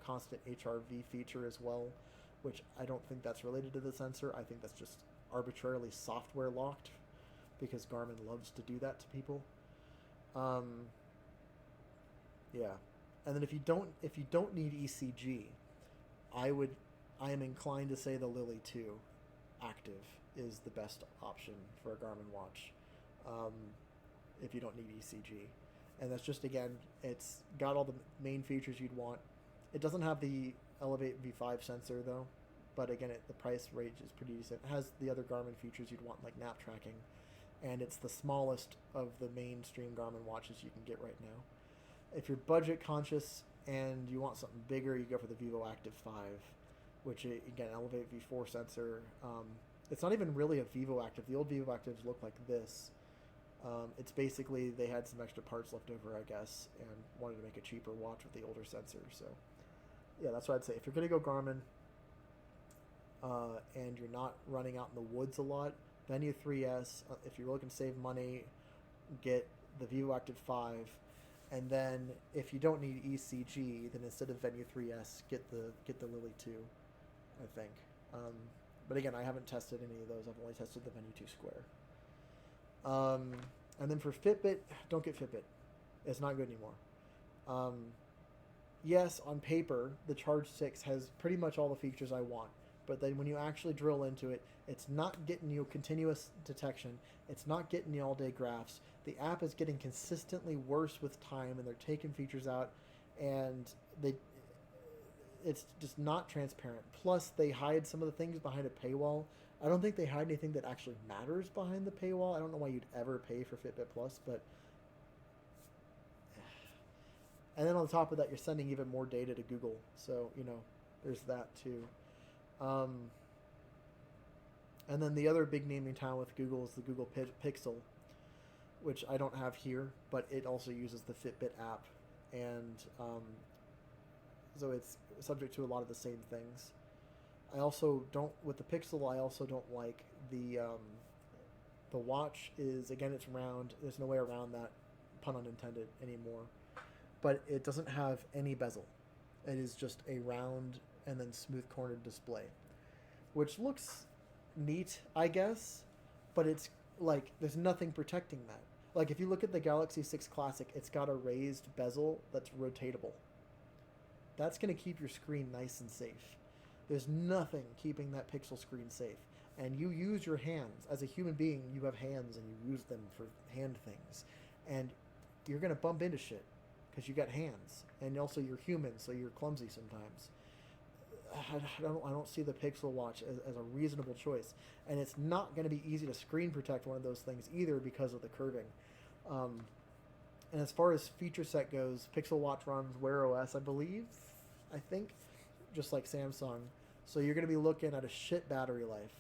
S1: constant HRV feature as well, which I don't think that's related to the sensor. I think that's just arbitrarily software locked because Garmin loves to do that to people. Yeah, and then if you don't need ECG, I am inclined to say the Lily 2 Active is the best option for a Garmin watch. If you don't need ECG, and that's just, again, it's got all the main features you'd want. It doesn't have the Elevate V5 sensor though, but again, the price range is pretty decent. It has the other Garmin features you'd want, like nap tracking, and it's the smallest of the mainstream Garmin watches you can get right now. If you're budget conscious and you want something bigger, you go for the Vivo Active 5, which, again, Elevate V4 sensor. It's not even really a Vivo Active. The old Vivo Actives look like this. It's basically, they had some extra parts left over, I guess, and wanted to make a cheaper watch with the older sensor. So yeah, that's what I'd say. If you're going to go Garmin and you're not running out in the woods a lot, Venu 3S. If you're looking to save money, get the Vivo Active 5. And then if you don't need ECG, then instead of Venu 3S, get the Lily 2, I think. But again, I haven't tested any of those. I've only tested the Venu 2 Square. And then for Fitbit, don't get Fitbit. It's not good anymore. Yes, on paper, the Charge 6 has pretty much all the features I want. But then when you actually drill into it, it's not getting you continuous detection. It's not getting you all-day graphs. The app is getting consistently worse with time, and they're taking features out, and it's just not transparent. Plus, they hide some of the things behind a paywall. I don't think they hide anything that actually matters behind the paywall. I don't know why you'd ever pay for Fitbit Plus, but... And then on top of that, you're sending even more data to Google. So, there's that too. And then the other big name in town with Google is the Google Pixel, which I don't have here, but it also uses the Fitbit app. And so it's subject to a lot of the same things. I also don't, with the Pixel, I also don't like the watch is, again, it's round. There's no way around that, pun unintended, anymore. But it doesn't have any bezel. It is just a round and then smooth cornered display, which looks neat, I guess, but it's like there's nothing protecting that. Like if you look at the Galaxy 6 Classic, it's got a raised bezel that's rotatable. That's going to keep your screen nice and safe. There's nothing keeping that Pixel screen safe. And you use your hands. As a human being, you have hands and you use them for hand things. And you're going to bump into shit because you got hands. And also you're human, so you're clumsy sometimes. I don't see the Pixel Watch as a reasonable choice. And it's not going to be easy to screen protect one of those things either because of the curving. And as far as feature set goes, Pixel Watch runs Wear OS, I think, just like Samsung. So you're going to be looking at a shit battery life.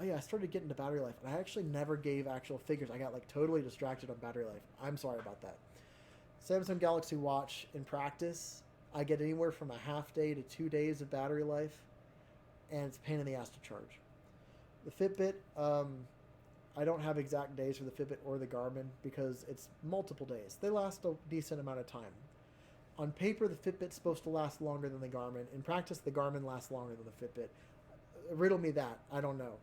S1: Oh yeah, I started getting to battery life, and I actually never gave actual figures. I got like totally distracted on battery life. I'm sorry about that. Samsung Galaxy Watch, in practice, I get anywhere from a half day to 2 days of battery life, and it's a pain in the ass to charge. The Fitbit, I don't have exact days for the Fitbit or the Garmin because it's multiple days. They last a decent amount of time. On paper, the Fitbit's supposed to last longer than the Garmin. In practice, the Garmin lasts longer than the Fitbit. Riddle me that. I don't know.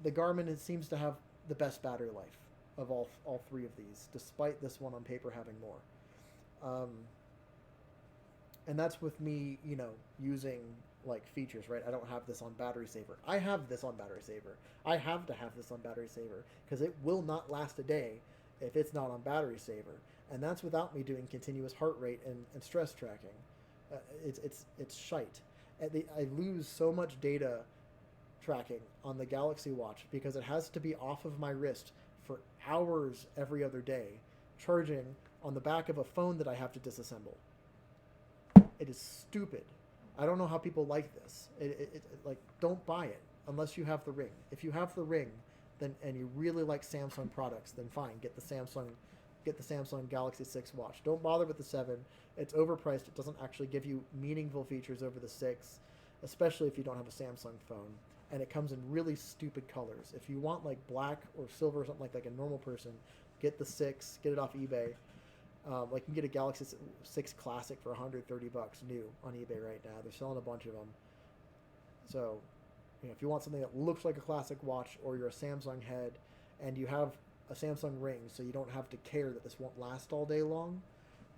S1: The Garmin, it seems to have the best battery life of all three of these, despite this one on paper having more. And that's with me, using like features, right? I don't have this on Battery Saver. I have this on Battery Saver. I have to have this on Battery Saver because it will not last a day if it's not on Battery Saver. And that's without me doing continuous heart rate and stress tracking. It's shite. I lose so much data tracking on the Galaxy Watch because it has to be off of my wrist for hours every other day, charging on the back of a phone that I have to disassemble. It is stupid. I don't know how people like this. Like, don't buy it unless you have the Ring. If you have the Ring, then and you really like Samsung products, then fine, get the Samsung Galaxy 6 watch. Don't bother with the 7. It's overpriced. It doesn't actually give you meaningful features over the 6, especially if you don't have a Samsung phone. And it comes in really stupid colors. If you want like black or silver or something like a normal person, get the 6, get it off eBay. Like you can get a Galaxy 6 Classic for $130 new on eBay right now. They're selling a bunch of them. So, if you want something that looks like a classic watch, or you're a Samsung head and you have a Samsung Ring, so you don't have to care that this won't last all day long,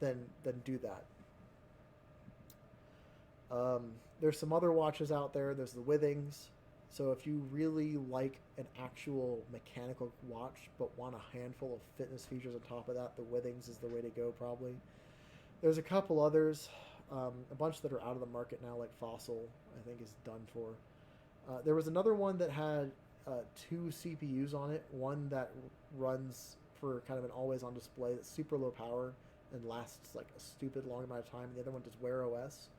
S1: then do that. There's some other watches out there. There's the Withings. So if you really like an actual mechanical watch but want a handful of fitness features on top of that, the Withings is the way to go probably. There's a couple others, a bunch that are out of the market now, like Fossil, I think is done for. There was another one that had 2 CPUs on it, one that runs for kind of an always-on display that's super low power and lasts like a stupid long amount of time, and the other one does Wear OS.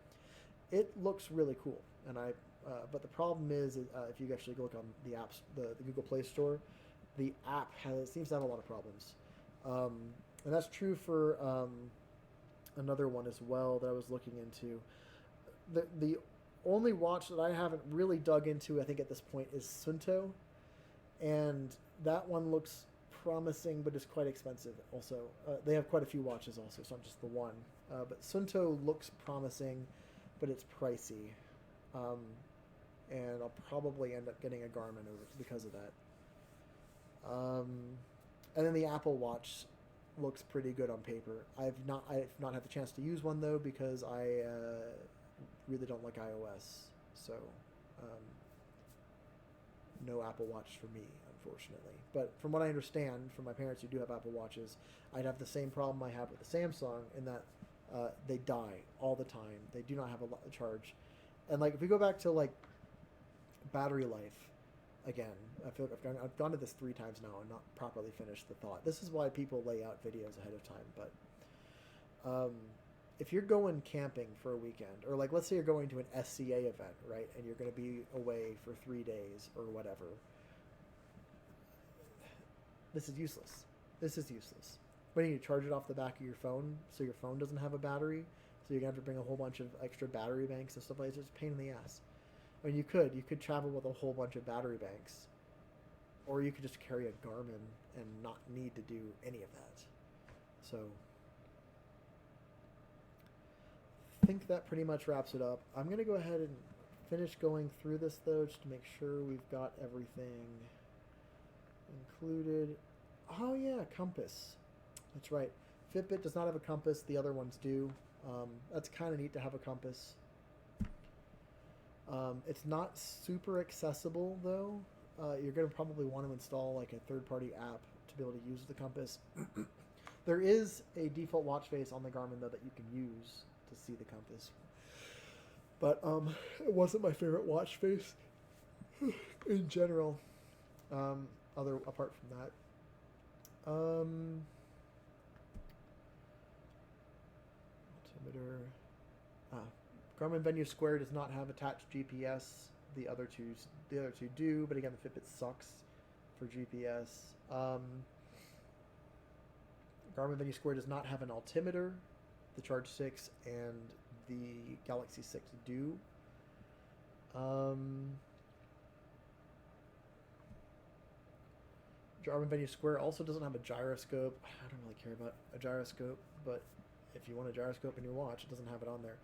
S1: It looks really cool, and but the problem is, if you actually look on the apps, the Google Play Store, the app seems to have a lot of problems, and that's true for another one as well that I was looking into. The only watch that I haven't really dug into, I think at this point, is Sunto, and that one looks promising, but is quite expensive. Also, they have quite a few watches also, so not just the one. But Sunto looks promising, but it's pricey. And I'll probably end up getting a Garmin because of that. And then the Apple Watch looks pretty good on paper. I've not had the chance to use one though, because I really don't like iOS. So no Apple Watch for me, unfortunately. But from what I understand from my parents who do have Apple Watches, I'd have the same problem I have with the Samsung in that they die all the time. They do not have a charge. And like if we go back to like battery life, again, I feel like I've gone to this 3 times now and not properly finished the thought. This is why people lay out videos ahead of time. But if you're going camping for a weekend, or like let's say you're going to an SCA event, right, and you're going to be away for 3 days or whatever, this is useless. This is useless. When you charge it off the back of your phone, so your phone doesn't have a battery, so you're going to have to bring a whole bunch of extra battery banks and stuff like that. It's just a pain in the ass. I mean, you could travel with a whole bunch of battery banks, or you could just carry a Garmin and not need to do any of that. So I think that pretty much wraps it up. I'm going to go ahead and finish going through this though, just to make sure we've got everything included. Oh yeah, compass. That's right. Fitbit does not have a compass. The other ones do. That's kind of neat to have a compass. It's not super accessible though. You're going to probably want to install like a third-party app to be able to use the compass. There is a default watch face on the Garmin though that you can use to see the compass. But it wasn't my favorite watch face in general. Apart from that. Altimeter. Garmin Venu Square does not have attached GPS. The other two do, but again, the Fitbit sucks for GPS. Garmin Venu Square does not have an altimeter. The Charge 6 and the Galaxy 6 do. Garmin Venu Square also doesn't have a gyroscope. I don't really care about a gyroscope, but if you want a gyroscope in your watch, it doesn't have it on there.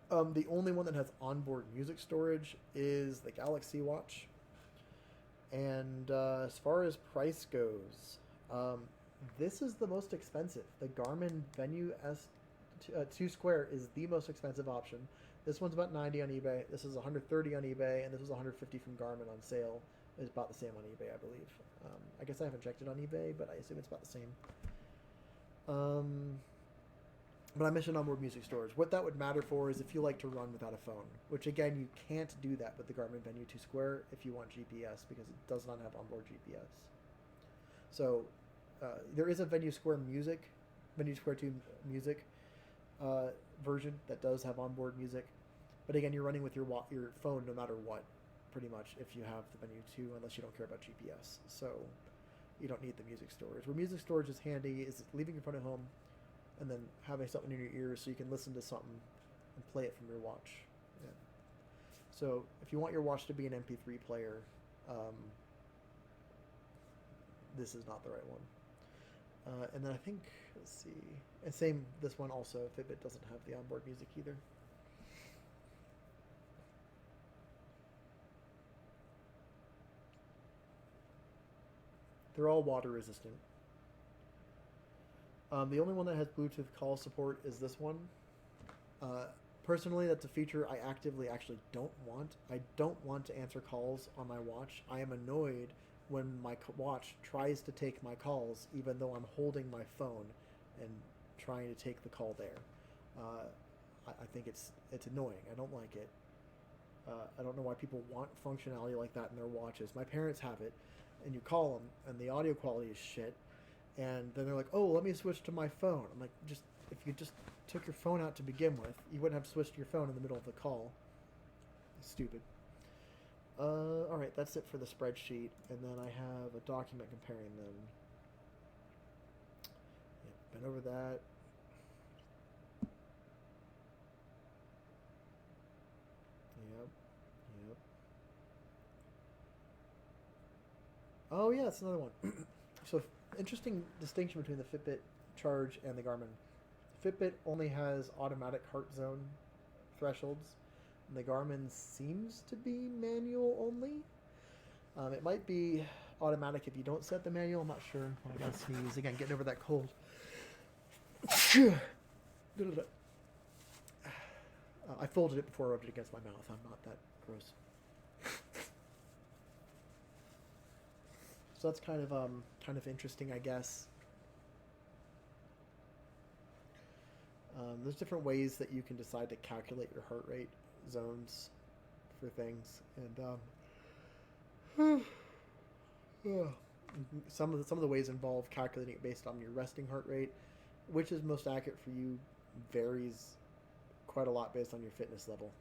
S1: The only one that has onboard music storage is the Galaxy Watch. And as far as price goes, this is the most expensive. The Garmin Venu S2 Square is the most expensive option. This one's about $90 on eBay. This is $130 on eBay, and this was $150 from Garmin on sale. It's about the same on eBay, I believe. I guess I haven't checked it on eBay, but I assume it's about the same. But I mentioned onboard music storage. What that would matter for is if you like to run without a phone, which again, you can't do that with the Garmin Venu 2 Square if you want GPS, because it does not have onboard GPS. So there is a Venu Square 2 music version that does have onboard music. But again, you're running with your phone no matter what, pretty much, if you have the Venu 2, unless you don't care about GPS. So you don't need the music storage. Where music storage is handy is leaving your phone at home and then having something in your ears so you can listen to something and play it from your watch. Yeah. So if you want your watch to be an MP3 player, this is not the right one. And then I think, let's see, and same, this one also, Fitbit doesn't have the onboard music either. They're all water resistant. The only one that has Bluetooth call support is this one. Personally, that's a feature I actively actually don't want. I don't want to answer calls on my watch. I am annoyed when my watch tries to take my calls, even though I'm holding my phone and trying to take the call there. I think it's annoying. I don't like it. I don't know why people want functionality like that in their watches. My parents have it, and you call them, and the audio quality is shit. And then they're like, "Oh, let me switch to my phone." I'm like, just if you just took your phone out to begin with, you wouldn't have switched to your phone in the middle of the call. It's stupid. All right, that's it for the spreadsheet, and then I have a document comparing them. Yep, been over that. Yep. Oh yeah, that's another one. So interesting distinction between the Fitbit Charge and the Garmin. Fitbit only has automatic heart zone thresholds, and the Garmin seems to be manual only. It might be automatic if you don't set the manual. I'm not sure. I gotta sneeze again. Getting over that cold. I folded it before I rubbed it against my mouth. I'm not that gross. So that's kind of interesting, I guess. There's different ways that you can decide to calculate your heart rate zones for things, and some of the ways involve calculating it based on your resting heart rate. Which is most accurate for you varies quite a lot based on your fitness level.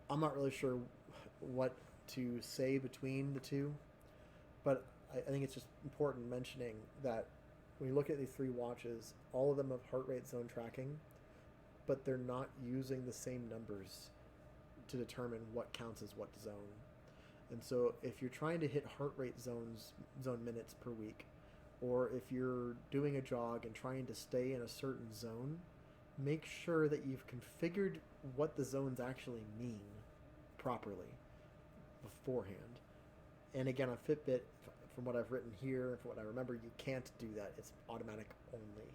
S1: I'm not really sure what to say between the two, but I think it's just important mentioning that when you look at these three watches, all of them have heart rate zone tracking, but they're not using the same numbers to determine what counts as what zone. And so if you're trying to hit heart rate zone minutes per week, or if you're doing a jog and trying to stay in a certain zone, make sure that you've configured what the zones actually mean properly beforehand. And again, on Fitbit, from what I've written here and from what I remember, you can't do that. It's automatic only.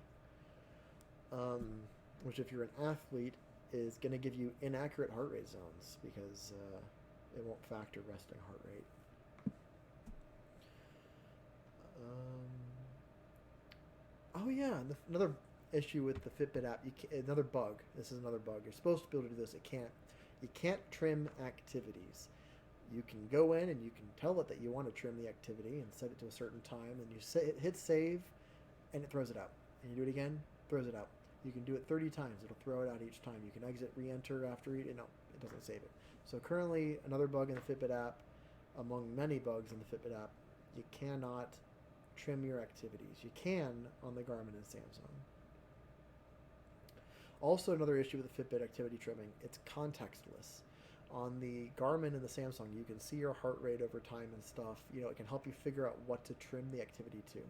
S1: Which, if you're an athlete, is going to give you inaccurate heart rate zones because it won't factor resting heart rate. Oh yeah, another issue with the Fitbit app. Another bug. This is another bug. You're supposed to be able to do this. You can't trim activities. You can go in and you can tell it that you want to trim the activity and set it to a certain time, and you hit save, and it throws it out. And you do it again, throws it out. You can do it 30 times. It'll throw it out each time. You can exit, re-enter after it. No, it doesn't save it. So currently, another bug in the Fitbit app, among many bugs in the Fitbit app, you cannot trim your activities. You can on the Garmin and Samsung. Also, another issue with the Fitbit activity trimming, it's contextless. On the Garmin and the Samsung, you can see your heart rate over time and stuff. It can help you figure out what to trim the activity to.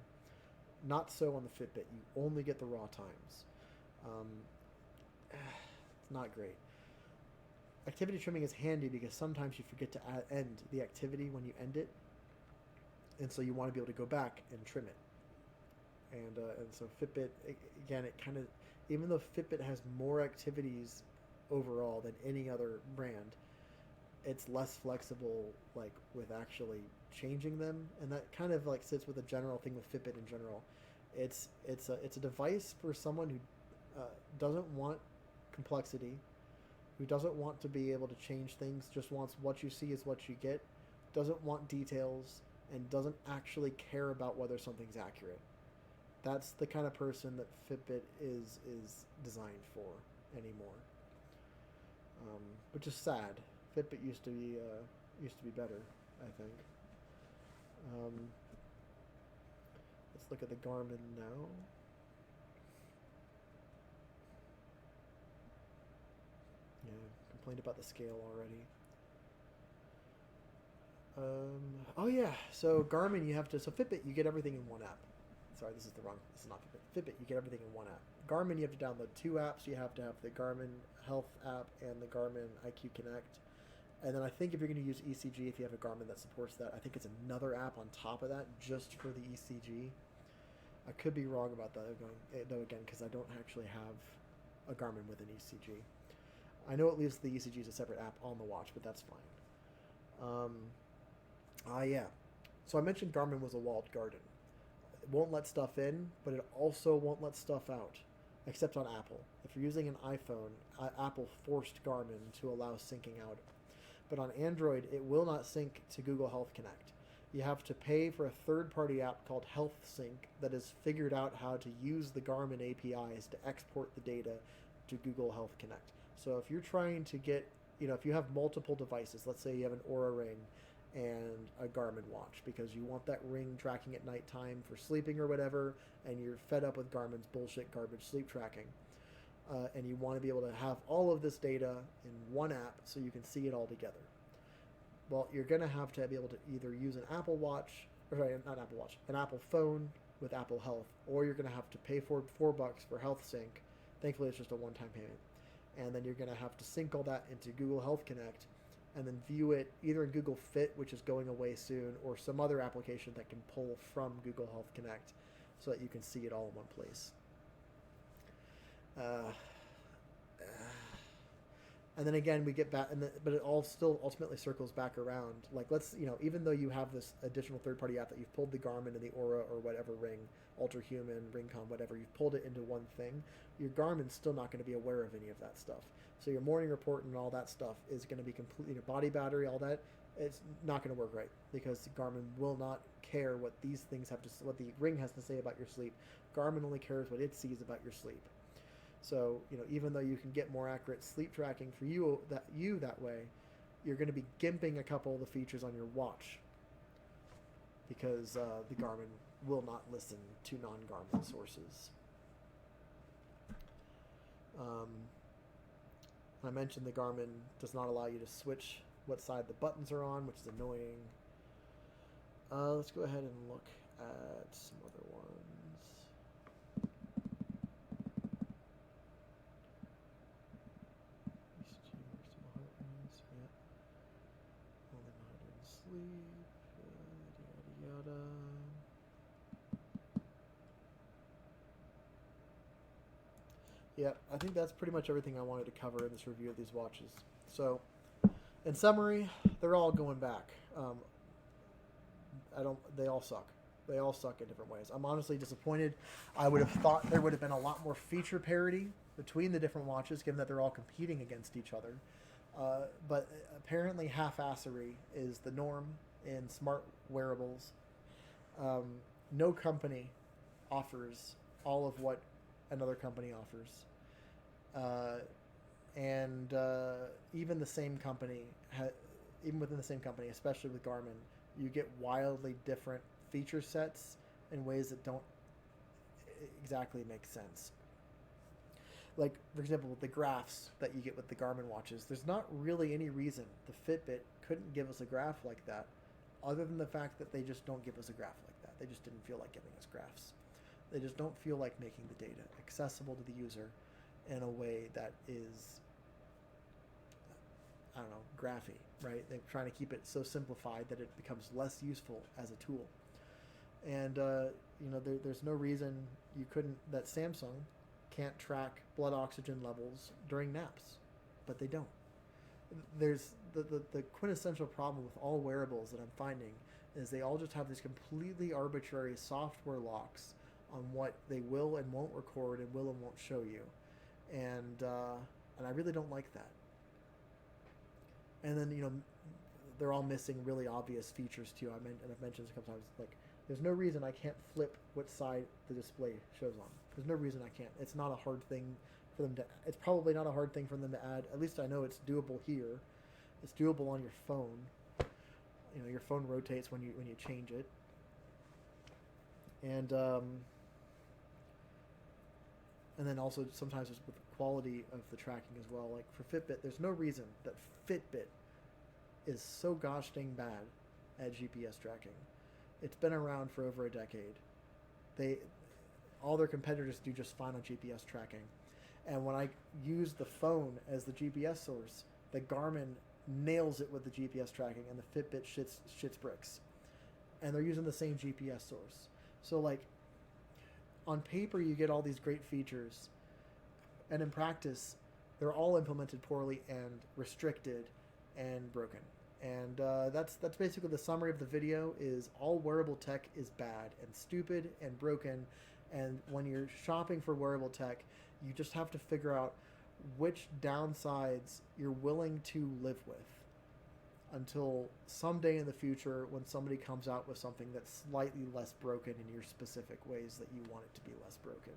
S1: Not so on the Fitbit. You only get the raw times. It's not great. Activity trimming is handy because sometimes you forget to end the activity when you end it, and so you want to be able to go back and trim it. And so Fitbit, again, it kind of, even though Fitbit has more activities overall than any other brand, it's less flexible, like with actually changing them, and that kind of like sits with a general thing with Fitbit in general. It's a device for someone who doesn't want complexity, who doesn't want to be able to change things, just wants what you see is what you get, doesn't want details, and doesn't actually care about whether something's accurate. That's the kind of person that Fitbit is designed for anymore, which is sad. Fitbit used to be better, I think. Let's look at the Garmin now. Yeah, complained about the scale already. Oh yeah, so Garmin, so Fitbit, you get everything in one app. Sorry, this is not Fitbit. Fitbit, you get everything in one app. Garmin, you have to download two apps. You have to have the Garmin Health app and the Garmin IQ Connect. And then I think if you're going to use ECG, if you have a Garmin that supports that, I think it's another app on top of that just for the ECG. I could be wrong about that, though, again, because I don't actually have a Garmin with an ECG. I know at least the ECG is a separate app on the watch, but that's fine. Yeah. So I mentioned Garmin was a walled garden. It won't let stuff in, but it also won't let stuff out, except on Apple. If you're using an iPhone, Apple forced Garmin to allow syncing out. But on Android, it will not sync to Google Health Connect. You have to pay for a third-party app called Health Sync that has figured out how to use the Garmin APIs to export the data to Google Health Connect. So if you're trying to get, if you have multiple devices, let's say you have an Oura Ring and a Garmin watch because you want that ring tracking at nighttime for sleeping or whatever, and you're fed up with Garmin's bullshit garbage sleep tracking, and you want to be able to have all of this data in one app so you can see it all together. Well, you're going to have to be able to either use an Apple Watch, an Apple phone with Apple Health, or you're going to have to pay $4 for Health Sync. Thankfully, it's just a one-time payment. And then you're going to have to sync all that into Google Health Connect and then view it either in Google Fit, which is going away soon, or some other application that can pull from Google Health Connect so that you can see it all in one place. And then again, we get back, but it all still ultimately circles back around. Like, even though you have this additional third-party app that you've pulled the Garmin and the Oura or whatever ring, Ultrahuman, Ringcom, whatever, you've pulled it into one thing, your Garmin's still not going to be aware of any of that stuff. So your morning report and all that stuff is going to be completely, body battery, all that, it's not going to work right because Garmin will not care what these things what the ring has to say about your sleep. Garmin only cares what it sees about your sleep. So, even though you can get more accurate sleep tracking for you that way, you're going to be gimping a couple of the features on your watch because the Garmin will not listen to non-Garmin sources. I mentioned the Garmin does not allow you to switch what side the buttons are on, which is annoying. Let's go ahead and look at some other ones. Yeah, I think that's pretty much everything I wanted to cover in this review of these watches. So, in summary, they're all going back. They all suck. They all suck in different ways. I'm honestly disappointed. I would have thought there would have been a lot more feature parity between the different watches, given that they're all competing against each other. But apparently half-assery is the norm in smart wearables. No company offers all of what another company offers. And even the same company, even within the same company, especially with Garmin, you get wildly different feature sets in ways that don't exactly make sense. Like, for example, with the graphs that you get with the Garmin watches, there's not really any reason the Fitbit couldn't give us a graph like that, other than the fact that they just don't give us a graph like that. They just didn't feel like giving us graphs. They just don't feel like making the data accessible to the user in a way that is, graphy, right? They're trying to keep it so simplified that it becomes less useful as a tool. And, there's no reason that Samsung can't track blood oxygen levels during naps, but they don't. There's the quintessential problem with all wearables that I'm finding is they all just have these completely arbitrary software locks on what they will and won't record and will and won't show you, and I really don't like that. And then they're all missing really obvious features too. I've mentioned this a couple times. Like, there's no reason I can't flip what side the display shows on. There's no reason I can't. It's not a hard thing for them to. It's probably not a hard thing for them to add. At least I know it's doable here. It's doable on your phone. Your phone rotates when you change it. And then also sometimes it's with the quality of the tracking as well. Like for Fitbit, there's no reason that Fitbit is so gosh dang bad at GPS tracking. It's been around for over a decade. All their competitors do just fine on GPS tracking. And when I use the phone as the GPS source, the Garmin nails it with the GPS tracking, and the Fitbit shits bricks. And they're using the same GPS source. So like on paper you get all these great features, and in practice they're all implemented poorly and restricted and broken. And that's basically the summary of the video. Is all wearable tech is bad and stupid and broken, and when you're shopping for wearable tech, you just have to figure out which downsides you're willing to live with until someday in the future when somebody comes out with something that's slightly less broken in your specific ways that you want it to be less broken.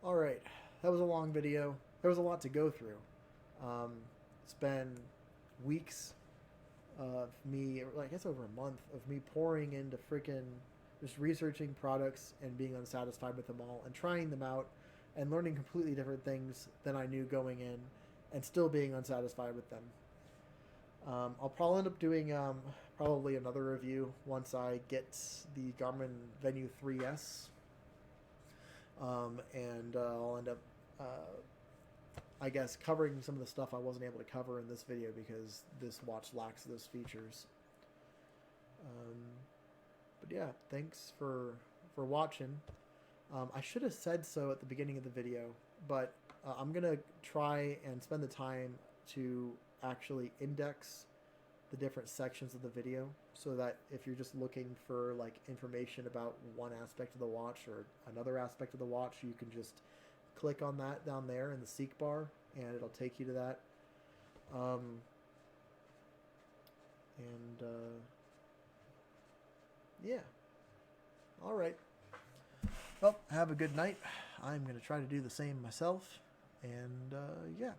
S1: All right, that was a long video. There was a lot to go through. It's been weeks of me, I guess over a month, of me pouring into freaking just researching products and being unsatisfied with them all and trying them out and learning completely different things than I knew going in and still being unsatisfied with them. I'll probably end up doing probably another review once I get the Garmin Venu 3S. And I'll end up, I guess, covering some of the stuff I wasn't able to cover in this video because this watch lacks those features. But yeah, thanks for watching. I should have said so at the beginning of the video, but I'm going to try and spend the time to actually index the different sections of the video so that if you're just looking for like information about one aspect of the watch or another aspect of the watch, you can just click on that down there in the seek bar and it'll take you to that. Yeah. All right. Well, have a good night. I'm going to try to do the same myself. And yeah.